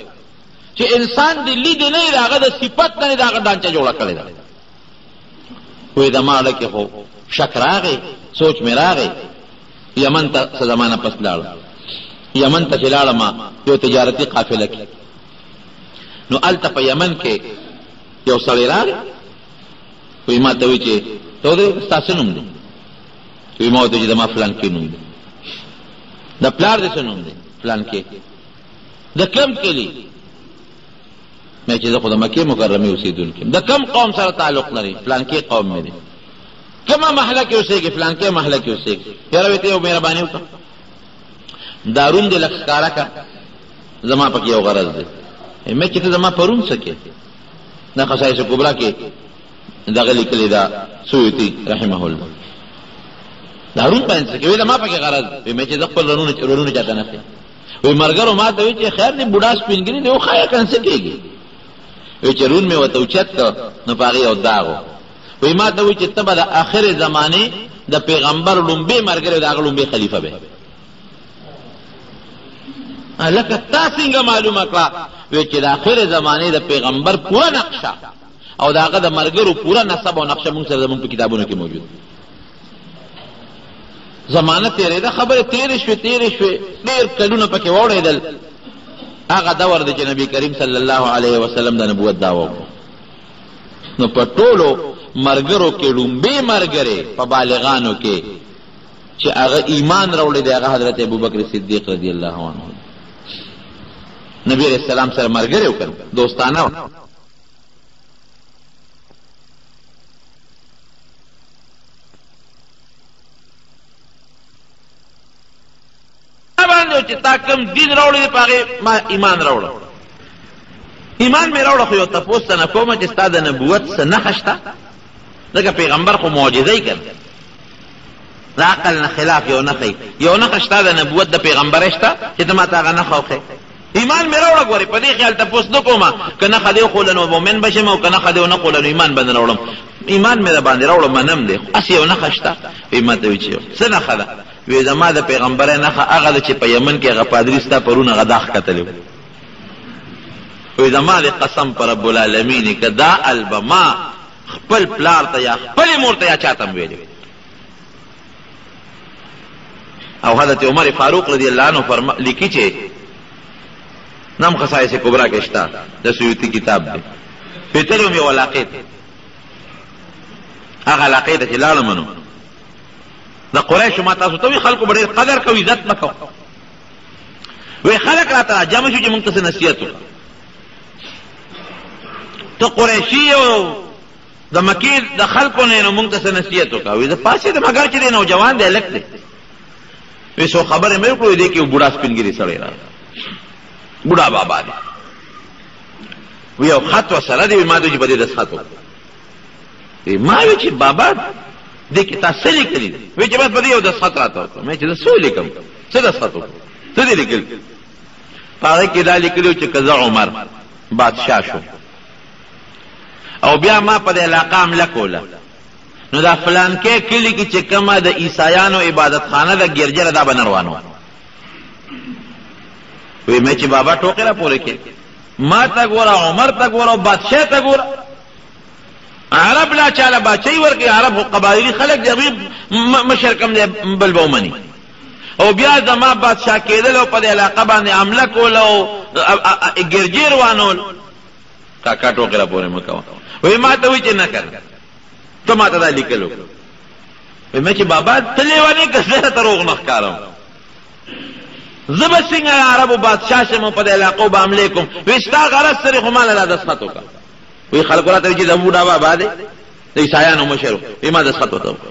چې انسان دې لیدې نه یې د هغه د صفت نه د هغه ډانچه جوړه کړې ده. وایي د ما اړه کې خو شک راغی، سوچ مې راغی. یمن ته څه زمانه پس لاړم. یمن ته چې لاړم یو تجارتي قافله کې، نو هلته په یمن کې یو سړی راغی. وایي ما ته وایي چې ته ودرې ستا څه نوم دی؟ وایي ما ورته چې زما فلانکي نوم دی. د پلار دې څه نوم دی؟ فلانکي. د کوم کلي؟ مې چې زه خو د مکې مکرمې اوسېدونکی یم. د کوم قوم سره تعلق لري؟ فلانکي قوم مې دی. کومه محله کې اوسېږي؟ فلانکي محله کې اوسېږي. یاره وایي ته یو مهرباني وکړه، دا روم دې لږ ښکاره کړه، زما پکې یو غرض دی. مې چې ته زما په روم څه کې؟ دا خصایص کبرا کې دغه لیکلي دا سیوطي رحمه الله. دا روم باندې څه کې؟ وایي زما پکې غرض. مې چې زه خپل رونونه چاته نه ښیم. وایي ملګرو ما ته وایي چې خیر دې بوډا سپینګري دی وښایه که نه څه کېږي؟ وایي چې رون مې ورته اوچت کړ نو په هغې یو داغ و. وایي ما ته وایي چې ته به د آخر زمانې د پیغمبر لومبې ملګری د هغه لومبې خلیفه به. لکه تا څنګه معلومه کړه؟ وایي چې د آخر زمانې د پیغمبر پوره نقشه او د هغه د ملګرو پوره نسب او نقشه مونږ سره زمونږ په کتابونو کې موجود. زمانه تېرېده، خبرې تېرې شوې، ډېر کلونه پکې واوړېدل. هغه دور دی چې نبي کریم صلی الله علیه وسلم د نبوت دعوه وکړه. نو په ټولو مرګرو کې لومبې مرګرې په بالغانو کې چې هغه ایمان راوړی دی هغه حضرت ابوبکر صدیق رضی الله عنه. نبی علیہ السلام سره مرګرې وکړ، دوستانه و. چې تا کوم دین راوړی دی په هغې ما ایمان راوړه. ایمان مې راوړه، خو یو تپوس ته نه کومه چې ستا د نبوت څه نښه شته؟ ځکه پیغمبر خو معجزه یې کړ، د عقل نه خلاف یو نښه یو نښه شته د نبوت د پیغمبر شته چې ته ما ته هغه نښه وښیې. ایمان مې راوړه. ګورې په دې خیال تپوس نه کومه که نښه دې وښوله نو مؤمن به شم او که نښه دې ونه ښوله نو ایمان به نه راوړم. ایمان مې د باندې راوړه منم دی، هسې یو نښه شته. وایي ما ته وایي چې څه نښه ده؟ وی زما د پیغمبر نښه هغه ده چې په یمن کې هغه پادري ستا پرون هغه داغ کتلی وی زما د قسم په رب العالمین که دا البما خپل پلار ته یا خپلې مور ته یا چاته م ویلې. او حضرت عمر فاروق رضی الله عنه لیکي چې نم خصایص کبرا کې شته، د سیوطي کتاب دی. پیتلی هم یو علاقې ته، هغه علاقې ته چې لاړم نو د قریشو ما تاسو ته وي خلکو به ډېر قدر کوي، عزت به کوو. وی خلک راته راجمع شو چې موږ ته څه نصیحت وکړه. ته قریشي او د مکې د خلکو نه نو موږ ته څه نصیحت وکړه. وی زه پاڅېدم مګر چې دی نوجوان دی هلک دی. وی څو خبرې مې وکړو دې کې یو بوډا سپینګري سړی راغی، بوډا بابا دی. وی یو خط ورسره دی. وی ما ته چې په دې دستخط وکړه. ما وی چې بابا دې کې تا څه لیکلي دي؟ وایي چې بس په دې یو دستخط راته وکړه. مې چې زه څه ولیکم؟ څه دستخط وکړم؟ څه دې لیکلي؟ په هغې کې دا لیکلي و چې که زه عمر بادشاه شو او بیا ما په دې علاقه حمله کوله نو دا فلانکې کلي کې چې کومه د عیسایانو عبادت خانه ده ګرجره دا به نه روانو. وایي مې چې بابا ټوکې را پورې کړې، ما ته ګوره، عمر ته ګوره، بادشاه ته ګوره. عرب لا چاله باچهی ورکړي، عرب خو قبایلي خلک دی، هغوی مشر کم دی بل به ومني. او بیا زما بادشاه کېدل او په دې علاقه باندې حمله کول او ګرجې روانول. کاکا ټوکې را پورې مه کوه. وایي ما ته وایي چې نه کنه ته ما ته دا لیکل وکړه. وایي مې چې بابا ته لیونی که زه درته روغ نه ښکارم، زه به څنګه عربو بادشاه شم او په دې علاقو به حملې کوم. وایي ستا غرض سره خو ماله دا دستخط وکړه. وی خلکو راته وایي چې د بوډا بابا دی د عیسایانو مشر وي. ما دستخط ورته وکړه.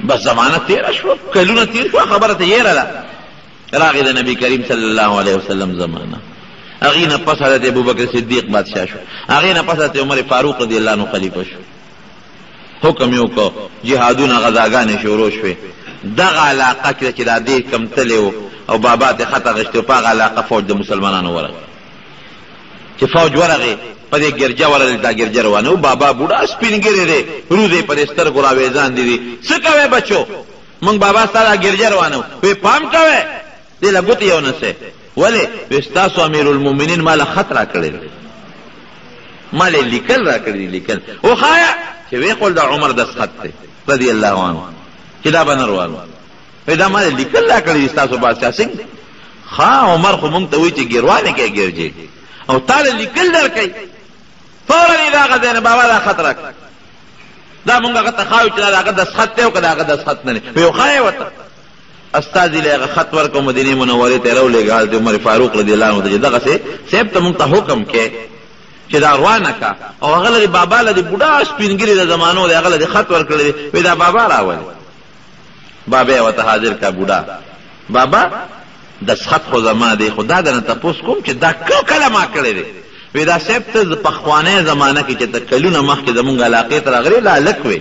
بس زمانه تېره شوه، کلونه تېر شوه، خبره ته یېره ده. راغی د نبي کریم صلی الله علیه وسلم زمانه. هغې نه پس حضرت ابوبکر صدیق بادشاه شو، هغې نه پس حضرت عمر فاروق رضی الله عنه خلیفه شو. حکم یې وکړو، جهادونه غذاګانې شروع شوې. دغه علاقه کې چې دا دې کم تلی و او بابا ته خط اخیستی و، په هغه علاقه فوج د مسلمانانو ورغی. چې فوج ورغی په دې ګرجه ورغلی، دا ګرجه روانه و، بابا بوډا سپین ګیری دی، روزې په دې سترګو راویزان دي. څه کوئ بچو؟ موږ بابا ستا دا ګرجه روانه و. وی پام کوئ دې له ګوتې یو نسئ. ولې؟ وی ستاسو امیر المؤمنین ما له خط را کړی دی، ما له لیکل را کړی دی. لیکل وښایه چې وی قول د عمر دستخط دی رضی الله عنه چې دا به نه روانو. وی دا ما له لیکل را کړی دی ستاسو بادشاه څنګه؟ ها عمر خو موږ ته وایي چې ګیروانې کوي ګرجې او تا له لیکل در کوي. فورا یې دا غځی نه بابا دا خط را کړ. دا مونږ هغه ته ښایو چې دا هغه دستخط دی او که د هغه دستخط نه دی. وی وښایه ورته. استازي له هغه خط ورکړو، مدینې منورې ته یې راولېږه. حضرت عمر فاروق رضی الله عنه ته چې دغسې صاحب ته مونږ ته حکم کې چې دا روانه کا او هغه له بابا له بوډا سپینګري د زمانو دی، هغه له خط ورکړی دی. وی دا بابا راولې. بابا یې ورته حاضر کا بوډا. بابا دستخط خو زما دی، خو دا درنه تپوس کوم چې دا کله ما کړی دی. وی دا صاحب ته پخوانۍ زمانه کې چې ته کلونه مخکې زمونږ علاقې ته راغلی لا هلک وې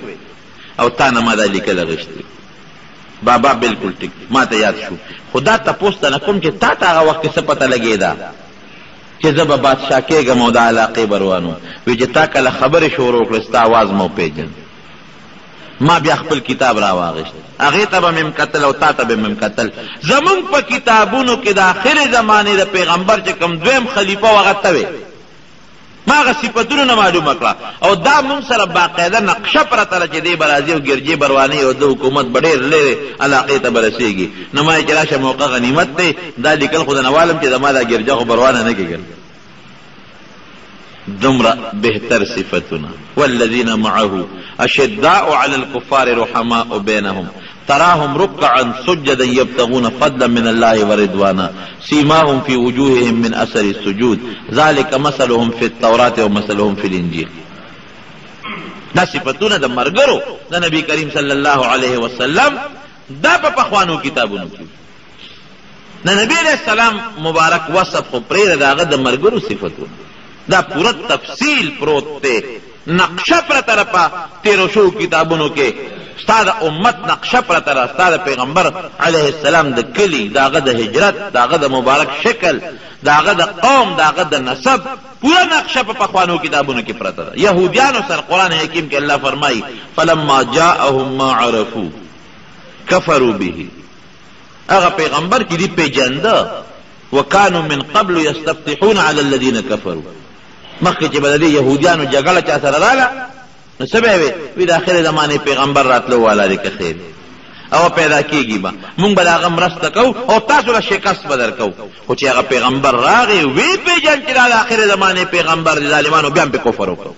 او تا نه ما دا لیکل اغېشتې. بابا بالکل ټیک ما ته یاد شو، خو دا تپوس ته نه کوم چې تا ته هغه وخت کې څه پته لګېده چې زه به بادشاه کېږم او دا علاقې به روانو. وی چې تا کله خبرې شروع کړې ستا اواز مو پېژن. ما بیا خپل کتاب را واغېشت، هغې ته به مې کتل او تا ته به مې کتل. زمونږ په کتابونو کې د آخرې زمانې د پیغمبر چې کوم دویم خلیفه و هغه ته وې، ما هغه صفتونو نه معلومه کړه او دا مونږ سره باقاعده نقشه پرته ده چې دی به راځي او ګرجې به روانوي او د حکومت به ډېر لرې علاقې ته به رسېږي. نو ما یې چې راشه موقع غنیمت دی، دا لیکل خو د نوالم چې زما دا ګرجه خو به روانه نه کېږي. دومره بهتر صفتونه. والذین معه اشداء علی الکفار رحماء بینهم تراهم ركعا سجدا يبتغون فضلا من الله ورضوانا سيماهم في وجوههم من اثر السجود ذلك مثلهم في التوراة ومثلهم في الانجيل. دا صفتونه د مرګرو د نبی کریم صلی الله علیه وسلم دا په پخوانو کتابونو کې د نبی علیہ السلام مبارک وصف خو پرې داغه د مرګرو صفتونه دا پورا تفصیل پروت ته نقشه پر طرفه تیرو شو کتابونو کې استاد امت نقشه پر طرف استاد پیغمبر علیه السلام د کلی داغه د هجرت داغه د مبارک شکل داغه د قوم داغه د نسب پورا نقشه په پخوانو کتابونو کې پرته ده. يهوديانو سره قران حکیم کې الله فرمایي فلما جاءهم ما عرفوا كفروا به. هغه پیغمبر کې دی پیجنده وکانو من قبل يستفتحون على الذين كفروا. مخکې چې بدلی يهوديانو جګړه چا سره راغله نو سبب وی د اخر زمانه پیغمبر راتلو والا دی که خیر او پیدا کیږي با مونږ به هغه مرسته کو او تاسو له شکست بدر کو. خو چې هغه پیغمبر راغی وی پیجن چې د اخر زمانه پیغمبر دی ظالمانو بیا په کفر وکړو.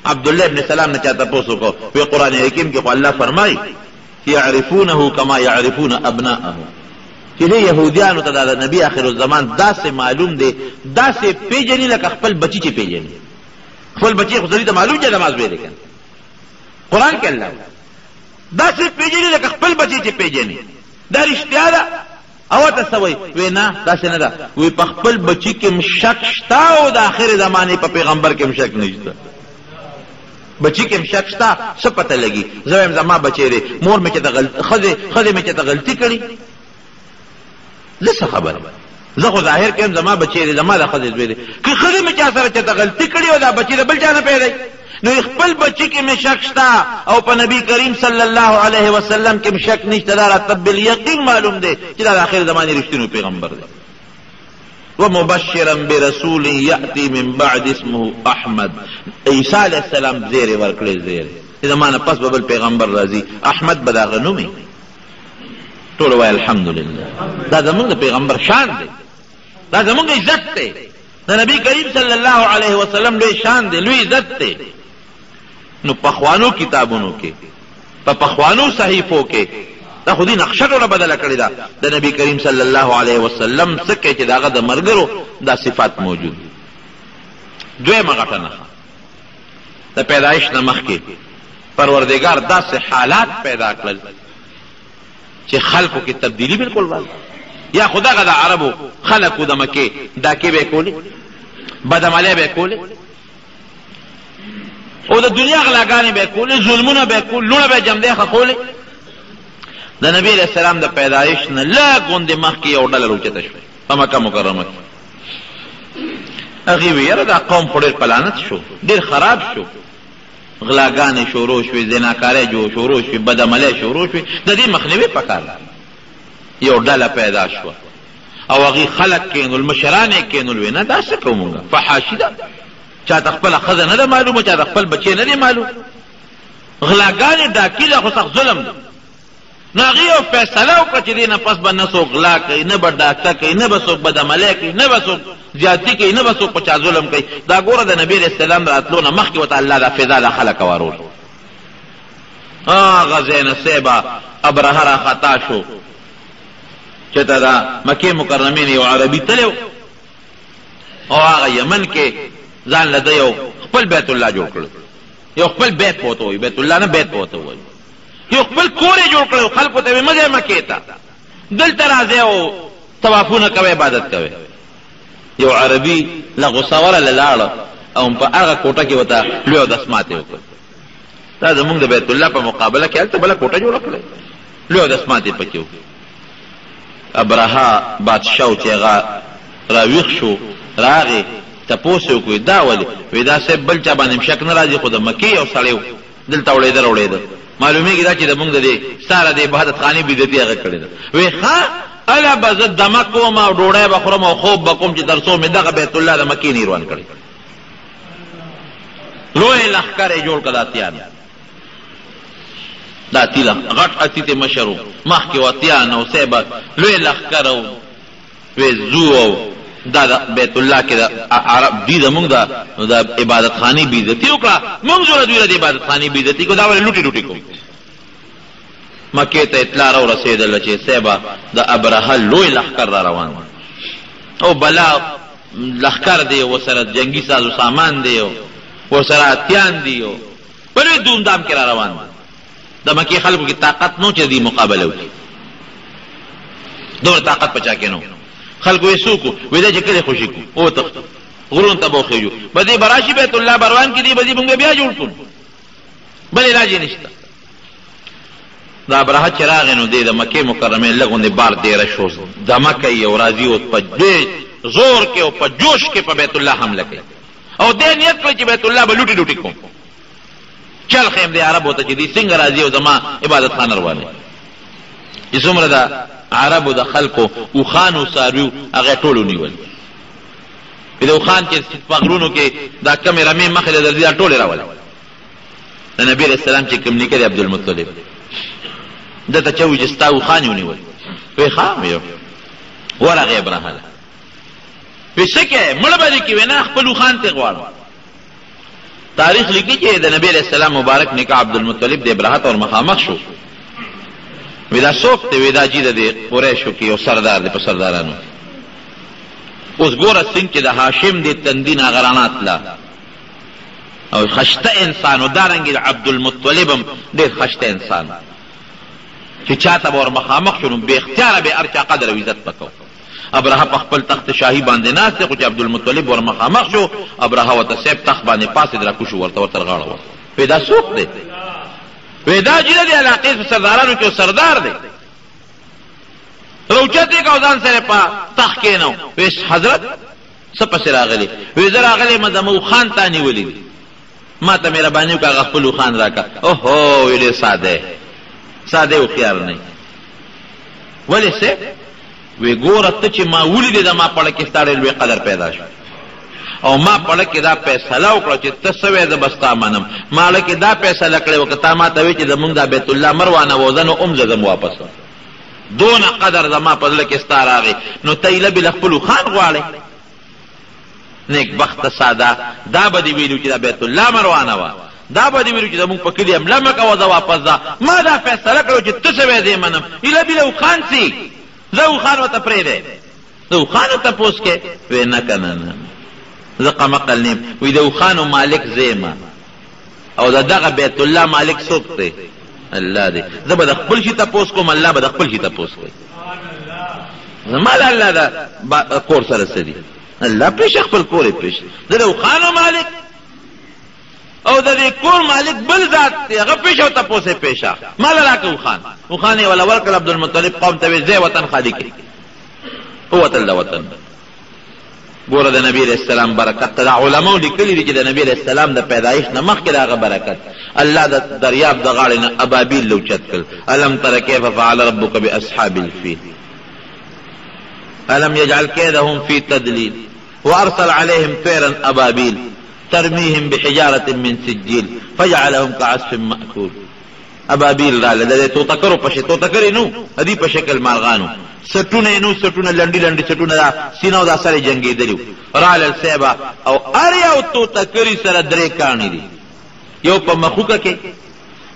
عبد الله ابن سلام نه چاته پوسو کو په قران حکیم کې الله فرمای يعرفونه كما يعرفون ابناءهم چې له يهوديانو ته د نبی اخر الزمان داسې معلوم دی داسې پیجنی لکه خپل بچی چې پیجنی خپل بچی خو ځلې ته معلوم چې نماز ویل کړي قران کې الله داسې پیجنی لکه خپل بچی چې پیجنی دا رښتیا ده او تاسو وینا داسې نه ده وی په خپل بچی کې شک شتا او د اخر زمانه په پیغمبر کې شک نشته. بچی کې شک شتا څه پته لګي زم زما بچی دی مور مې چې د خځه مې چې د غلطي کړي لسه خبر زه خو ظاهر کوم زما بچی دی زما د خځې زوی دی که خځې مې چا سره چې د غلطي کړي او دا بچی د بل چا نه پیدا نو خپل بچی کې مې شک شته او په نبی کریم صلی الله علیه وسلم کې مې شک نشته دا راته بالیقین معلوم دی چې دا د آخر زمانې رښتینی پیغمبر دی. ومبشرا برسول یأتی من بعد اسمه احمد. عیسی علیہ السلام زیر ورکړي زیر زمانه پس به بل پیغمبر راځي احمد به داغه نومي ټول وای الحمدلله. دا زمونږ د پیغمبر شان دی دا زمونږ عزت دی د نبی کریم صلی الله علیه وسلم لوی شان دی لوی عزت دی. نو پخوانو کتابونو کې په پخوانو صحیفو کې دا خودی نقشه ټوله بدله کړې ده د نبی کریم صلی الله علیه وسلم څه کې چې داغه د مرګرو دا صفات موجود. دویمه غټه نښه د پیدایش نه مخکې پروردګار داسې حالات پیدا کړل چې خلقو کې تبدیلی بالکل راځي. یا خدای د عربو خلقو د مکه دا کې به کولی بدعملی به کولی او د دنیا غلاګانې به کولی ظلمونه به کولی لونه به جمدې خولي. د نبی علیہ السلام د پیدایش نه لا غوندې مخکې یو ډله راوچته شوه په مکه مکرمه کې هغې وی یاره دا قوم خو ډېر پلانت شو، ډېر خراب شو، غلاګانې شروع شوې، زناکارۍ شروع شوې، بدعملۍ شروع شوې، د دې مخنیوي پکار ده. یو ډله پیدا شوه او هغې خلک کینول، مشران یې کینول، وی نه دا څه کوو مونږ، فحاشي ده، چاته خپله ښځه نه ده معلومه، چاته خپل بچی نه دی معلوم، غلاګانې ډاکي ده، خو سخت ظلم ده. نو هغې یو فیصله وکړه چې دې نه پس به نه څوک غلا کوي، نه به ډاکه کوي، نه به څوک بدعملۍ کوي، نه به څوک زیاتي کوي، نه به څوک په چا ظلم کوي. دا ګوره د نبي علیه السلام راتلو نه مخکې ورته الله دا فضا د خلک وارول. هغه ځای نه سیبه ابرهه راخطا شو چې ته د مکې مکرمې نه یو عربي تللی او هغه یمن کې ځان له ده یو خپل بیت الله جوړ کړ، یو خپل بیت به ورته وایي، بیت الله نه بیت به ورته وایي، یو خپل کور یې جوړ کړی، خلکو ته وایي مه ځئ مکې ته، دلته راځئ او طوافونه کوئ، عبادت کوئ. یو عربي له غوسه ورله لاړه او په هغه کوټه کې ورته لوی اودس ماتې وکړه. دا زمونږ د بیت الله په مقابله کې هلته بله کوټه جوړه کړې، لوی اودس ماتې پکې وکړه. ابرهه بادشاه و چې هغه راویښ شو، راغې تپوس یې وکړو دا ولې؟ وی دا صاحب بل چا باندې شک نه راځي، خو د مکې یو سړی و دلته وړېده راوړېده، معلومېږي دا چې د مونږ د دې ساره د عبادت خانې بېدتي هغه کړې ده. وی ښه اله به زه دمه کوم او ډوډۍ به خورم او خوب به کوم چې تر څو مې دغه بیت الله د مکې نیروان کړی. لوی لښکر یې جوړ کړه، دا اتیان، دا اتي غټ اتي ته مشر و، مخکې و اتیان او صیبه لوی لښکر او وی زو او دا د بیت الله کې د عرب دی زمونږ د عبادت خانې بېعزتي وکړه، مونږ زوره دوی د عبادت خانې بېعزتي کړو، دا ولې لوټې لوټې کوو. مکې ته اطلاع را ورسېدله چې صیبه د ابرهه لوی لښکر را روان دی او بلا لښکر دی، ورسره جنګي ساز و سامان دی، ورسره اتیان دی، په لوی دومدام کې را روان دی. د مکې خلکو کې طاقت نو چې دې مقابله وکړي، دومره طاقت په چا کې نو. خلکو یې څوک وی دا چې کلې خوشي کړو او تښتو غرونو ته به وخېږو، به دې به راشي بیت الله بروان کې دی، به دې مونږ بیا جوړ کړو، بل علاج یې نشته. د ابرهه چې راغی نو دی د مکې مکرمې لږ غوندې بار دیره شو، دمه کوي او راځي او په دې زور کې او په جوش کې په بیت الله حمله کوي او دې نیت کړی چې بیت الله به لوټې لوټې کوم. چل خیم دی عربو ته چې دی څنګه راځي او زما عبادت خانه روانې. چې څومره د عربو د خلکو اوښانو څارویو هغه ټول ونیول، د اوښان چې په غرونو کې دا کمې رمې مخې له درځي دا ټولې راولې. د نبي علیه السلام چې کوم نیکه دی عبدالمطلب ده ته چا وایي چې ستا اوښان یې ونیول، وایي ښه ویو ورغې ابرهه له وایي څه کوې مړه به دې کې وایي نه خپل اوښان ته غواړم. تاریخ لیکي چې د نبی علیه السلام مبارک نیکه عبدالمطلب د ابرهه ته ور مخامخ شو، وی دا څوک دی؟ وی دا جي د قریشو کې یو سردار دی په سردارانو. اوس ګوره څنګه چې د هاشم د تندي نه هغه رڼا تله او خشته انسان و، دارنګې د عبدالمطلب هم ډېر خشته انسان چې چاته به ور مخامخ شو نو بې اختیاره به هر چا قدر او عزت پکو. ابرهه په خپل تخت شاهي باندې ناست دی، خو چې عبدالمطلب ور مخامخ شو ابرهه ورته صاحب تخت باندې پاسېد راکوشو، ورته ورته غاړه ورته وی دا څوک دی؟ وی دا جي د دې علاقې په سردارانو کې سردار دی. روچت یې کو ځان سره په تخت کېنو، وی حضرت څه پسې راغلی؟ وی زه راغلی یم زما اوښان تا نیولي دي، ما ته مهرباني وکړه هغه خپل اوښان راکړه. اوهو وی ډېر ساده هوښیار نه ولې څه؟ وی ګوره ته چې ما ولیدې د ما پړه کې ستا ډېر لوی قدر پیدا شو او ما پړه کې دا فیصله وکړه چې ته څه وایې زه به ستا منم. ما کې دا فیصله کړې وه که تا ما ته وایې چې زمونږ دا بیت الله مه روانوه زه نو هم زه ځم واپس. دونه قدر زما په زړه کې ستا راغی نو ته یې لبې له خپل اوښان غواړې؟ نیک بخته ساده دا به دې ویلو چې دا بیت الله مه روانوه، دا به دې ویلو چې زمونږ په کلي حمله مه کوه زه واپس ځه. ما دا فیصله کړې چې ته څه وایې زه یې منم، یې لبې له اوښان سي زه اوښان ورته پرېږدی، د اوښانو تپوس کې؟ وی نه که نه زه قمقل نیم. وی د اوښانو مالک زه یم او د دغه بیت الله مالک څوک دی؟ الله دی. زه به د خپل شي تپوس کوم، الله به د خپل شي تپوس کوي. زما له الله د کور سره څه دي؟ الله پېښه خپل کور یې پېښه. زه د اوښانو مالک او د دې کور مالک بل ذات دی، هغه پېښه او تپوس یې پېښه. ما له راکړه اوښان یې وله ورکړل. عبدالمطلب قوم ته ویل ځای وطن خالي کړي، ووتل د وطن. ګوره د نبی علیہ السلام برکت ته دا علماو لیکلي دي چې د نبی علیہ السلام د پیدایش نه مخکې د هغه برکت الله د دریاب د غاړې نه ابابیل لوچت کړل. الم تر کیف فعل ربک باصحاب الفیل الم یجعل کیدهم فی تدلیل وارسل علیهم طیرا ابابیل ترمیهم بحجارة من سجیل فجعلهم كعصف مأکول. ابابیل راله د توتکرو په شکل توتکرې نو ادي په شکل مارغانو سټونه نو سټونه لنډي لنډي سټونه دا سینو دا سره جنگېدلي راله سیبا او ار یو توتکري سره درې کاڼي دي یو په مخوکه کې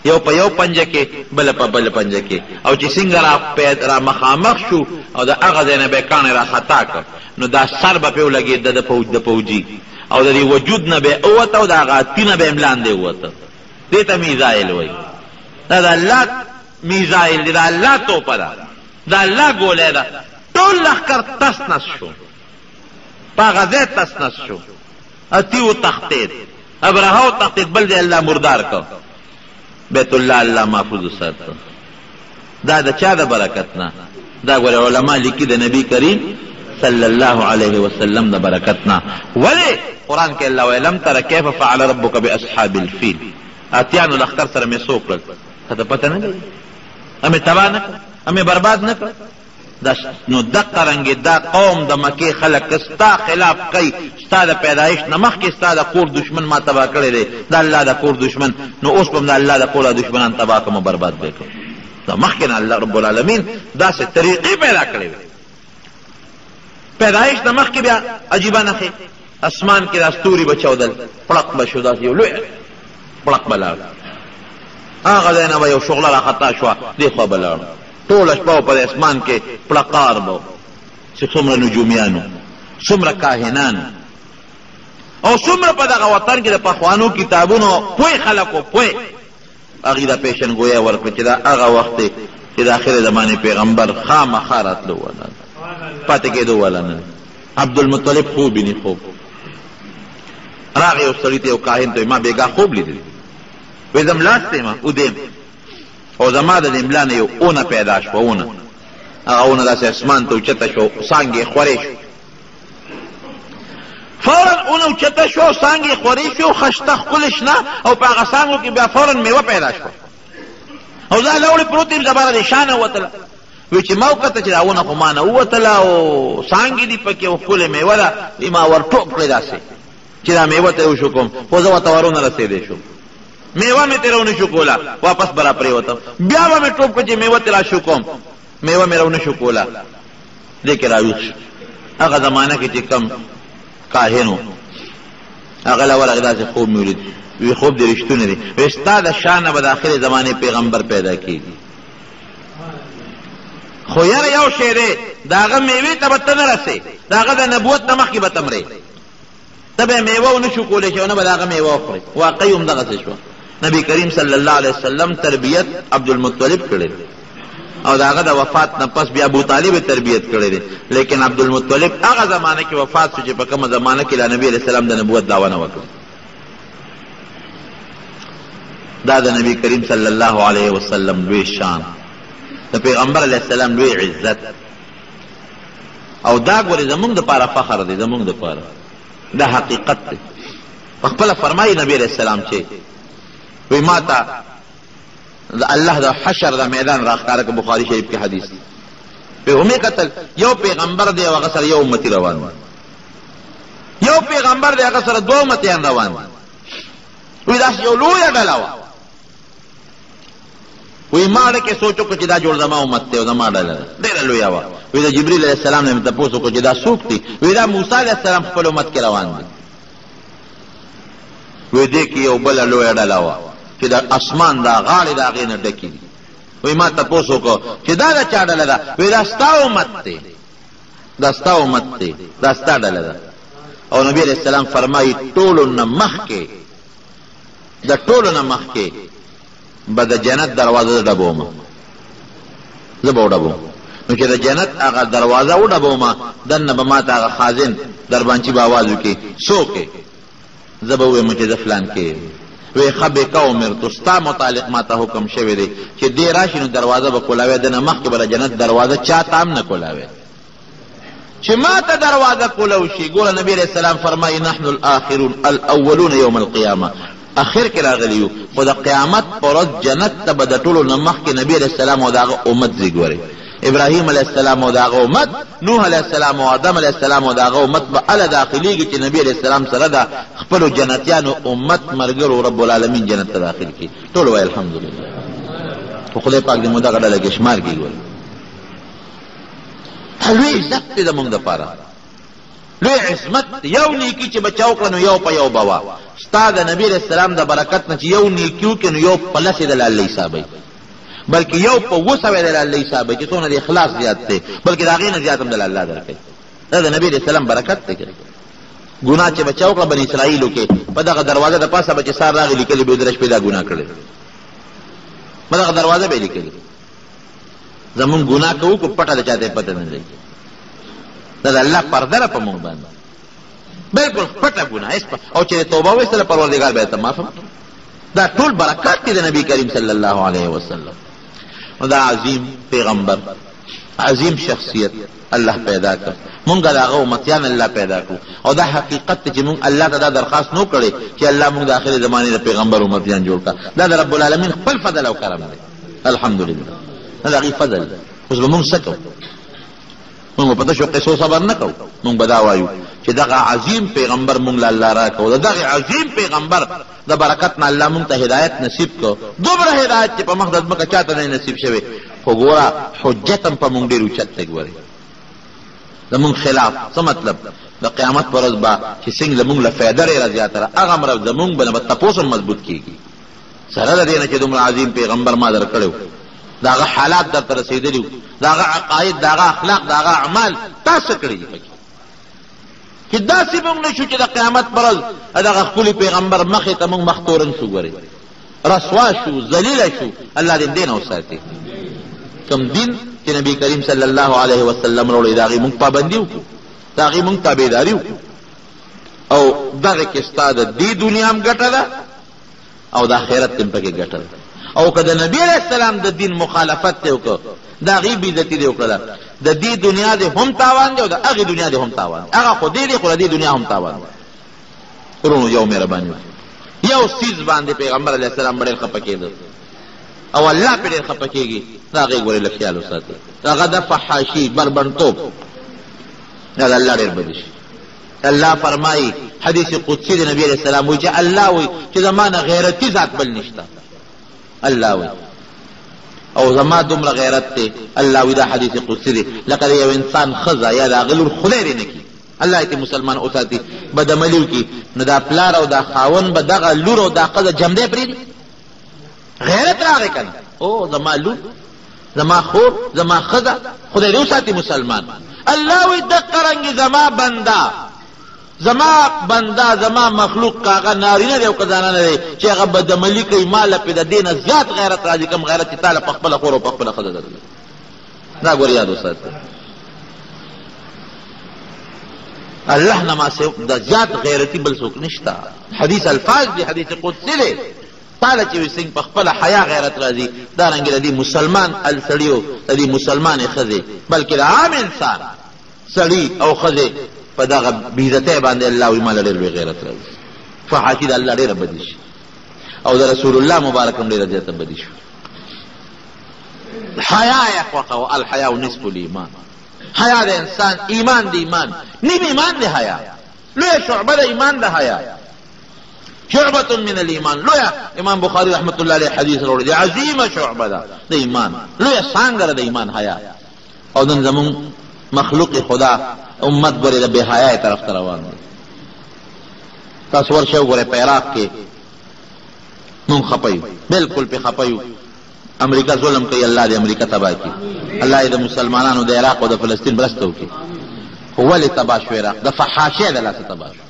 یو په یو پنجه کې بل په بل پنجه کې او چې څنګه را مخامخ شو او د هغه ځای نه به کاڼي را خطا کړ نو دا سر به پې ولګېده د فوجي او د دې وجود نه به اووته او د هغه تینه به هم لاندې ووته. دې ته میزایل وایي. دا د الله میزایل دی، د الله توپه ده، د الله ګولۍ ده. ټول لښکر تس نس شو، په هغه ځای تس نس شو. اتي وتښتېد، ابرهه وتښتېد، بل دی الله مردار کړ. بیت الله الله محفوظ وساته. دا د چا د برکت نه؟ دا ګوره علما لیکي د نبی کریم صلی الله علیه وسلم د برکتنا. ولی قرآن کې الله وی لم تر کیف فعل ربک باصحاب الفیل. اتیانو لښکر سره مې څه وکړل؟ ته پته نه لري؟ همې تباه نه کړ، همې برباد نه کړ. نو دقه رنګې دا قوم د مکې خلک ستا خلاف کوي، ستا د پیدایش نه مخکې ستا د کور دشمن ما تباه کړی دی، د الله د کور دشمن. نو اوس به هم د الله د کور دشمنان تباه کړم او برباد به کړم. دا مخکې نه الله رب العالمین داسې طریقې پیدا کړې وې. پیدایش د مخکې بیا عجیبه نښې، اسمان کې دا ستوري به چودل، پړق به شو، داسې یو لوی پړق به لاړ. هغه ځای نه به یو شغله را خطا شوه، دې خوا به لاړ. ټوله شپه په اسمان کې پړقار به چې څومره نجومیانو، څومره کاهنانو او څومره په دغه وطن کې د پخوانو کتابونو پوه خلکو پوه هغې دا پیشنګویه ورکړه چې دا هغه وخت دی چې د آخر زمانې پیغمبر خامخا راتلو ولا پاتې کېدو ولا نه. عبدالمطلب خوب ویني، خوب راغی یو سړي ته، یو کاهن ته، ما بېګاه خوب لیدلی. وایي زه ملاست یم ودیم او زما د دې ملا نه یو اونه پیدا شوه. اونه هغه اونه داسې اسمان ته اوچته شو، څانګې یې خورې شو. فورا اونه اوچته شو، څانګې یې خورې شو، خشته ښکلې شنه، او په هغه څانګو کې بیا فورا میوه پیدا شوه. او زه لوړې پروت یم، زبره د شانه ووتله. وی چې ما وکته چې دا ونه خو ما نه ووتله او څانګې دي پکې او ښکلې میوه ده. ما ور ټوپ کړې داسې چې دا میوه ته یې وشو کوم، خو زه ورته ورونه رسېدی شوم. میوه مې ترې ونه شو کوله، واپس به را پرېوتم. بیا به مې ټوپ کړ چې میوه ترې را شو کوم، میوه مې را ونه شو کوله. دې کې راویښ شو. هغه زمانه کې چې کم کاهن و، هغه له ورغې داسې خوب مې ولید. وی خوب دې رښتونه دي. وی ستا د شانه به د آخرې زمانې پیغمبر پیدا کېږي. خو یاره یو شی دی، د هغه میوې ته به ته نه رسې، د هغه د نبوت نه مخکې به ته مرې. ته به یې میوه ونه شو کولی شي او نه به د هغه میوه وخورې. واقعي هم دغسې شوه. نبی کریم صلی الله علیه وسلم تربیت عبدالمطلب کړی دی او د هغه د وفات نه پس بیا ابوطالب تربیت کړی دی. لیکن عبدالمطلب هغه زمانه کې وفات شو چې په کومه زمانه کې لا نبی علیه السلام د نبوت دعوه نه وکړه. دا د نبی کریم صلی الله علیه وسلم لوی شان، د پیغمبر علیه السلام لوی عزت. او دا ګورې زمونږ دپاره فخر دی، زمونږ دپاره دا حقیقت دی. په خپله فرمایي نبی علیه السلام چې وی ما ته د الله د حشر د میدان را ښکاره که بخاري شریف کې حدیث دی. وی همې کتل یو پیغمبر دی او هغه سره یو امتي روان دی، یو پیغمبر دی هغه سره دوه امتیان روان دي. وی داسې یو لویه ډله وه. وی ما ډکې سوچ وکړو چې دا جوړ زما امت دی او زما ډله ده، ډېره لویه وه. وی د جبریل علیه السلام نه مې تپوس وکړو چې دا څوک دي؟ وی دا موسی علیه السلام خپل امت کې روان دي. وی دې کې یو بله لویه ډله وه چې د اسمان دا غاړې د هغې نه ډکې دي. وی ما تپوس وکړو چې دا د چا ډله ده؟ وی دا ستا امت دی، دا ستا امت دی، دا ستا ډله ده. او نبی علیه السلام فرمایي ټولو نه مخکې، د ټولو نه مخکې به د جنت دروازه ډبومه، زه به وډبوم. نو چې د جنت هغه دروازه وډبومه، دننه به ما ته هغه خازن دربانچي به آواز وکړي څوک یې؟ زه به ووایم چې زه فلان کې. وی ښه بېکه امرتو، ستا متعلق ما ته حکم شوی دی چې دې راشي نو دروازه به کولاوی، دنه مخکې به د جنت دروازه چا ته هم نه کولاوی. چې ما ته دروازه کولو شي. ګوره نبی علیہ السلام فرمایي نحن الاخرون الاولون یوم القیامه، اخر کې راغلی یو، خو د قیامت پر ورځ جنت ته به د ټولو نه مخکې نبی علیہ السلام او د هغه امت ځي. ګورئ ابراهیم علیہ السلام او د هغه امت، نوح علیہ السلام او آدم علیہ السلام او د هغه امت به هله داخلېږي چې نبی علیہ السلام سره د خپلو جنتیانو امت ملګرو رب العالمین جنت ته داخل کړي. ټول وایي الحمدلله. خو خدای پاک دې مو دغه ډله کې شمار کړي. ګورئ لوی عزت دی زموږ دپاره، لوی عصمت. یو نیکي چې بچاو کړه نو یو په یو به وه. ستا د نبي علیہ السلام د برکت نه چې یو نیکي وکړې نو یو په لسې د الله حسابوي، بلکې یو په 200 د الله حسابوي چې څونه د اخلاص زیات دی، بلکې د هغې نه زیات هم د الله درکوي. دا د نبي علیہ السلام برکت دی. ګناه چې بچاو کړه بني اسرائیلو کې په دغه دروازه د پاسه به چې سار راغی لیکلي به درش پیدا ګناه کړی، په دغه دروازه به یې لیکلي زمونږ ګناه کوو کو پټه د چاته پته نه لګي. دا د الله پرده ده په موږ باندې، بالکل پټه ګناه او چې توبه وایستله پروردګار به ته معاف. دا ټول برکات دي د نبی کریم صلی الله علیه وسلم. دا عظیم پیغمبر، عظیم شخصیت الله پیدا کړ، مونږ د هغه امتیان الله پیدا کړو. او دا حقیقت چې مونږ الله ته دا درخواست نو کړی چې الله مونږ د آخري زمانې د پیغمبر امتیان جوړ کړه. دا د رب العالمین خپل فضل او کرم دی. الحمدلله دا د هغې فضل دی. اوس به مونږ څه کوو؟ مونږ په تشو قصو صبر نه کوو، مونږ به دا وایو چې دغه عظیم پیغمبر مونږ له الله راکړو. د دغه عظیم پیغمبر د برکت نه الله مونږ ته هدایت نصیب کړو. دومره هدایت چې په مخ د ځمکه چاته نه نصیب شوی. خو ګوره حجت هم په مونږ ډېر اوچت دی. ګورئ زمونږ خلاف څه مطلب؟ د قیامت په ورځ به چې څنګه زمونږ له فایده ډېره زیاته ده، هغه همره زمونږ به نه به تپوس هم مضبوط کېږي. سره د دې نه چې دومره عظیم پیغمبر ما در کړی و، د هغه حالات درته رسېدلي وو، د هغه عقاید، د هغه اخلاق، د هغه اعمال تاسو کړي دي پکې چې داسې مونږ نه شو چې د قیامت پر ورځ دغه ښکلي پیغمبر مخې ته مونږ مخ تورن شو. ګورئ رسوا شو، ذلیله شو. الله دې دین وساتي. کوم دین چې نبی کریم صلی الله علیه وسلم راوړی د هغې مونږ پابندي وکړو، د هغې مونږ تابعداري وکړو. او دغه کې ستا د دې دنیا هم ګټه ده او د آخرت هم پکې ګټه ده. او که د نبی علیہ السلام د دین مخالفت دی وکړه، د هغې بېعزتي دی وکړله، د دې دنیا دی هم تاوان دی او د هغې دنیا دی هم تاوان دی. هغه خو دې دی خو د دې دنیا هم تاوان دی. ورونو یو مهرباني وکړئ، یو څیز باندې پیغمبر علیہ السلام ډېر خفه کېده او الله پرې ډېر خفه کېږي، د هغې ګورې لږ خیال وساتئ. هغه د فحاشي بربنډتوب، دا د الله ډېر بدي شي. الله فرمایي حدیث قدسي د نبی علیہ السلام وایي چې الله وایي چې زما نه غیرتي ذات بل نشته. الله وایي او زما دومره غیرت دی. الله وایي دا حدیث قدسي دی لکه د یو انسان ښځه یا د هغه لور خدای دې نه کړي، الله یې مسلمان وساتي، بدعملي وکړي، نو دا پلار او دا خاوند به دغه لور او دا ښځه جمدی پرېږدي. غیرت راغی که نه؟ او زما لور، زما خور، زما ښځه خدای دې وساتي مسلمان. الله وایي دقه رنګې زما بنده زما مخلوق که هغه نارینه دی او که زنانه دی چې هغه بدعملي کوي، ما له پې د دې نه زیات غیرت راځي کوم غیرت چې تا له په خپله خور او په خپله ښځه درلود. دا ګور یاد وساتئ. الله نه ما د زیات غیرتي بل څوک نشته. حدیث الفاظ دی، حدیث قدسي دی. تاله چې وي څنګه په خپله حیا غیرت راځي، دارنګې د دې مسلمان السړي د دې مسلمانې ښځې بلکې د عام انسان سړي او ښځې په دغه بېعزتۍ باندې الله وایي ما له ډېر لوی غیرت راځي. فحاشي د الله ډېره بدي شي او د رسول الله مبارک هم ډېره زیاته بدي شو. حیا یې خوښه وه، الحیا نصف الایمان. حیا د انسان ایمان د ایمان نیم ایمان د حیا، لویه شعبه د ایمان د حیا، شعبة من الایمان. لویه امام بخاري رحمت الله علیه حدیث راوړی دی، عظیمه شعبه ده د ایمان، لویه څانګه ده د ایمان حیا. او نن زمونږ مخلوق خدا امت ګورې د بې حیایۍ طرف ته روان دی. تاسو ورشئ وګورئ په عراق کې مونږ خفه یو، بلکل پې خفه یو. امریکا ظلم کوي، الله دې امریکا تباه کړي، الله یې د مسلمانانو د عراق او د فلسطین مرسته وکړي. خو ولې تباه شو عراق؟ د فحاشۍ د لاسه تباه شو،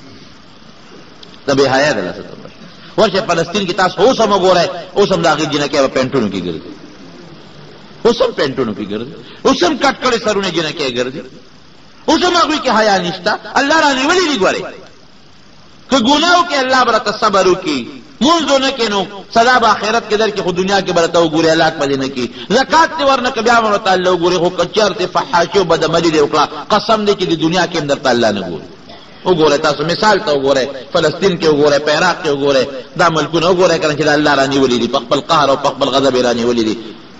د بې حیایۍ د لاسه تباه شو. ورشئ فلسطین کې تاسو اوس هم وګورئ، اوس هم د هغې جنکۍ په پینټونو کې ګرځي، اوس هم پینټونو کې ګرځي، اوس هم کټ کړې سرونه جنکۍ ګرځي، اوس هم هغوی کې حیا نشته. الله رانیولي دي. ګورئ که ګناه وکړي الله به راته صبر وکړي، مونځ نه کې نو سزا به آخرت کې در کې، خو دنیا کې به ته وګورې هلاک به دې نه کړي. زکات دې ورنه که بیا به ورته الله وګورې، خو که چېرته فحاشي او بدعملي دې وکړه قسم دې چې د دنیا کې هم درته الله نه ګوري. وګورئ تاسو مثال ته وګورئ، فلسطین کې وګورئ، په عراق کې وګورئ، دا ملکونه وګورئ کنه چې د الله رانیولي دي، په خپل قهر او په خپل غضب یې رانیولي دي.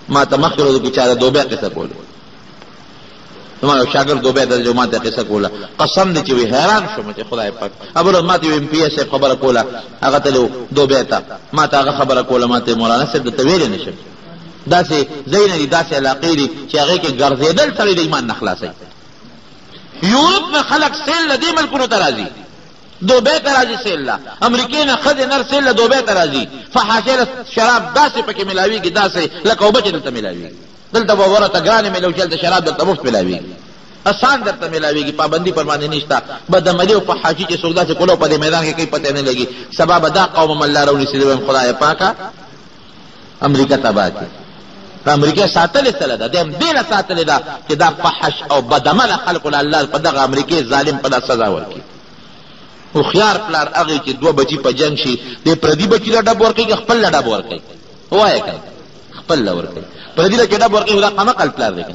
ما ته مخکې ورځو کې چا د دوبۍ قصه کوله، زما یو شاګرد دوبۍ ته جو ما ته قصه کوله، قسم دې چې وی حیران شوم چې خدای پاک. ابل ما ته ایم پی ایس خبره کوله، هغه ته دوبۍ ته ما ته هغه خبره کوله، ما ته مولانا صاحب ته ویل نه شم. داسې ځای نه دي، داسې علاقې دي چې هغې کې ګرځېدل سړی د ایمان نه خلاصوي. یورپ نه خلک سیل له دې ملکونو ته راځي، دوبۍ ته راځي سیل له، امریکې نه ښځې نر سیل له دوبۍ ته راځي. فحاشۍ له شراب داسې پکې ملاویږي، داسې لکه اوبه چې دلته ملاویږي. دلته به ورته ګرانې میلاوي چې هلته شراب درته مفت ملاویږي، اسان درته ملاویږي، پابندي پر باندې نشته. بدعملي او فحاشي چې څوک داسې کولو په دې میدان کې کوي پته نه لګي. سبا به دا قوم هم الله راونیسي، وایم خدای پاکه امریکا تباه کړي. په امریکا ساتلې سله ده، دیم دې له ساتلې ده چې دا فحش او بدعمله خلکو له الله په دغه امریکې ظالم په سزا ورکړي. هوښیار پلار هغې چې دوه بچي په جنګ شي، دې پردي بچي له ډب ورکوي که خپل له ډب ورکوي؟ ووایه که خپل له ورکوي. پردي له چې ډب ورکوي دا قمقل پلار دی که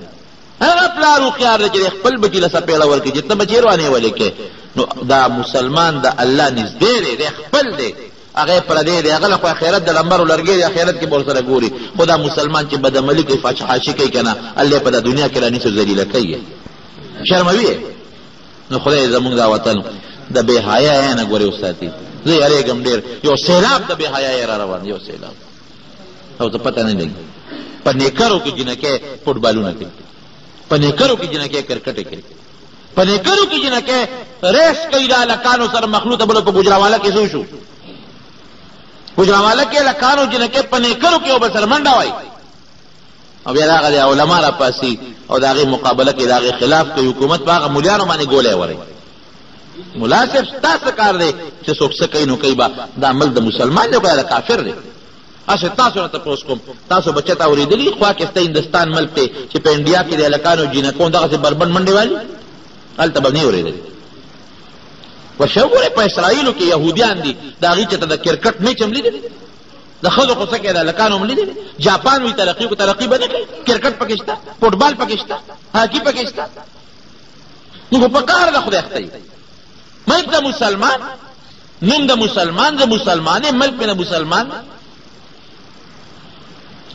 هغه پلار هوښیار دی چې خپل بچي له څپېړه ورکوي چې ته بچي روانېولې کې. نو دا مسلمان د الله نږدې دی، دی خپل دی، هغه پردی دی، هغه له خو آخرت د لمبرو لرګی دی، آخرت کې به ورسره ګوري. خو دا مسلمان چې بدعملي کوي، فحاشي کوي که نه، الله په د دنیا کې رانیسي او ذلیله کوي، شرموي یې. نو خدای زمونږ دا وطن د بې حیایۍ نه ګورې وساتي. زه یارېږم ډېر، یو سیلاب د بې حیایۍ را روان، یو سیلاب، او ته پته نه لګي. په نیکرو کې جنکۍ فټبالونه کوي، په نیکرو کې جنکۍ کرکټې کوي، په نیکرو کې جنکۍ ریس کوي د هلکانو سره مخلوطه. بله په ګوجرانواله کې څه شو؟ ګوجرانواله کې هلکانو جنکۍ په نیکرو کې یو بل سره منډه وایي، او بیا د هغه د علما را پاسي او د هغې مقابله کې د هغې خلاف کوي. حکومت په هغه ملیانو باندې ګولی ورئ. ملا صاحب ستا څه کار دی چې څوک څه کوي نو کوي به؟ دا عمل د مسلمان دی که د کافر دی؟ اسې تاسو نه تپوس کوم، تاسو به چېرته اورېدلي خوا کې سته هندوستان ملک دی چې په انډیا کې د هلکانو جینکو دغسې بربند منډې والي؟ هلته به نه اورېدلي. ورشه وګورئ په اسرائیلو کې یهودیان دي، د هغې چېرته د کرکټ میچ هم لیدلي، د ښځو خو څه کوي د هلکانو هم لیدلي. جاپان وایي ترقي خو ترقي به نه کوي، کرکټ پکې شته، فټبال پکې شته، هاکي پکې شته. نو خو په کار ده خدای ښتوي. ملک د مسلمان، نوم د مسلمان، د مسلمانې ملک مې د مسلمان،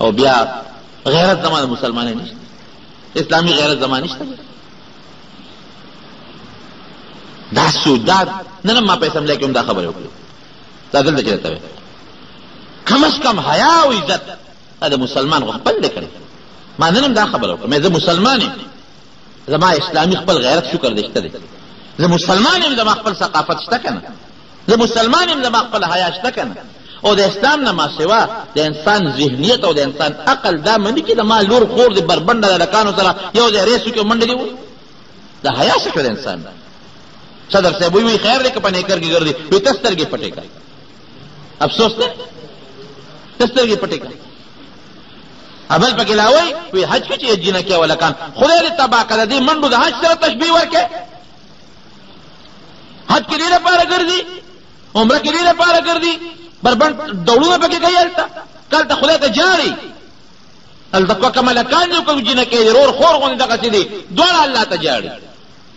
او بیا غیرت زما د مسلمانۍ نشته، اسلامي غیرت زما نشته. دا سوداد نن ما په اسمبلی کې هم دا خبرې وکړې، دا دلته چې درته وایي کم از کم حیا او عزت دا د مسلمان خو خپل دی کړی. ما نن هم دا خبره وکړه، مې زه مسلمان یم، زما اسلامي خپل غیرت شکر دی شته دی، زه مسلمان یم، زما خپل ثقافت شته که نه، زه مسلمان یم، زما خپل حیا شته که نه. او د اسلام نه ما سوا د انسان ذهنیت او د انسان عقل دا مني چې د ما لور خور د بربنډه د هلکانو سره یو ځای ریس وکړي او منډې دې ووایي. د حیا څه شو د انسان؟ صدر صاحب وایي خیر دی که په نیکر کې ګرځي، وایي ته سترګې پټې کړه، افسوس دی ته سترګې پټې کړه. ابل پکې لا وایي حج کې چې جنکۍ او هلکان خدای دې تباه کړه، د دې منډو د حج سره تشبیه ورکړې. حج کې دې لپاره ګرځي، عمره کې دې لپاره ګرځي، بربند ډولونه پکې کوي، هلته کلته خدای ته جاړي، هلته کوه که ملکان دي او که جنکۍ دي، رور خور غوندې دغسې دي، دواړه الله ته جاړي.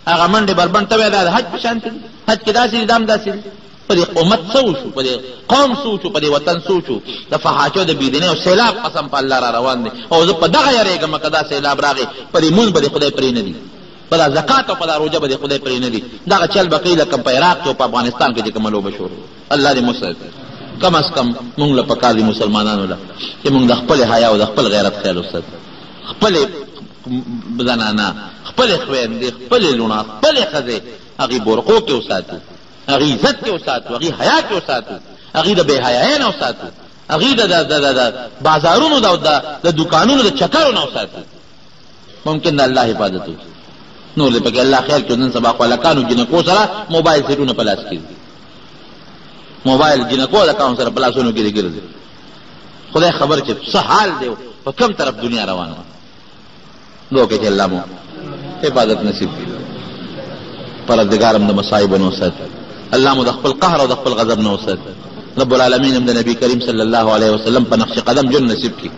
هغه منډې بربند ته وایي دا د حج په شان دي، حج کې داسې دي، دا هم داسې دي. په دې امت څه وشو، په دې قوم څه وشو، په دې وطن څه وشو؟ د فحاشو د بېدینۍ او سیلاب قسم په الله را روان دی. او زه په دغه یارېږم که دا سیلاب راغی، په دې مونځ به دې خدای پرې نه دي، په دا زکات او په دا روژه به دې خدای پرې نه دي. دغه چل به کوي لکه په عراق کې او په افغانستان کې چې کومه لوبه شروع. الله دې مسعد. کم از کم مونږ له پکار دي مسلمانانو له چې مونږ د خپل حیا او د خپل غیرت خیال وساتو، خپلې زنانه، خپلې خویندې، خپلې لوڼه، خپلې ښځې هغې برقو کې وساتو، هغې عزت کې وساتو، هغې حیا کې وساتو، هغې د بې حیایۍ نه وساتو، هغې د بازارونو د دوکانونو د چکرو نه وساتو. ممکن د الله حفاظت وکړي. نور دې پکې الله خیر کړي. نن سبا خو هلکانو جنکو سره موبایل سیټونه په لاس کې دي، موبایل جنکو هلکانو سره په لاسونو کې دي ګرځي. خدای خبر چې څه حال دی، په کوم طرف دنیا روانه. دعا کوي چې الله مو حفاظت نصیب کړي، پروردګار هم د مصایبو نه وساتي، الله مو د خپل قهر او د خپل غضب نه وساتي. رب العالمین هم د نبی کریم صلی الله علیه وسلم په نقش قدم جون نصیب کړي.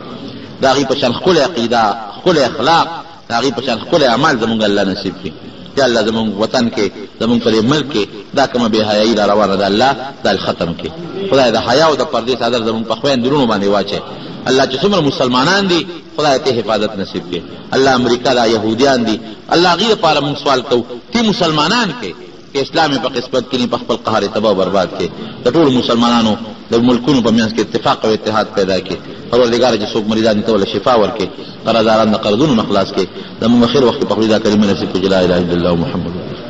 د هغې په شان ښکلی عقیده، ښکلی اخلاق، د هغې په شان ښکلی اعمال زمونږ الله نصیب کړي. یا الله زمونږ وطن کې، زمونږ په دې ملک کې دا کومه بې حیایي را روانه ده، الله دا ختم کړي. خدای د حیا او د پردې څادر زمونږ په خویندرونو باندې واچوي. الله چې څومره مسلمانان دي خدای ته حفاظت نصیب کړي. الله امریکا دا یهودیان دي، الله هغې دپاره موږ سوال کوو تی مسلمانان کې که اسلام په قسمت کې نه په خپل قهر تباه او برباد کې د ټولو مسلمانانو د ملکونو په منځ کې اتفاق او اتحاد پیدا کړي. پروردګاره چې څوک مریضان دي ته وله شفا ورکړي، قرضداران د قرضونو نه خلاص کړي. زموږ خیر وخت په خپل دا کلمه نصیب کړي. لا اله الا الله محمد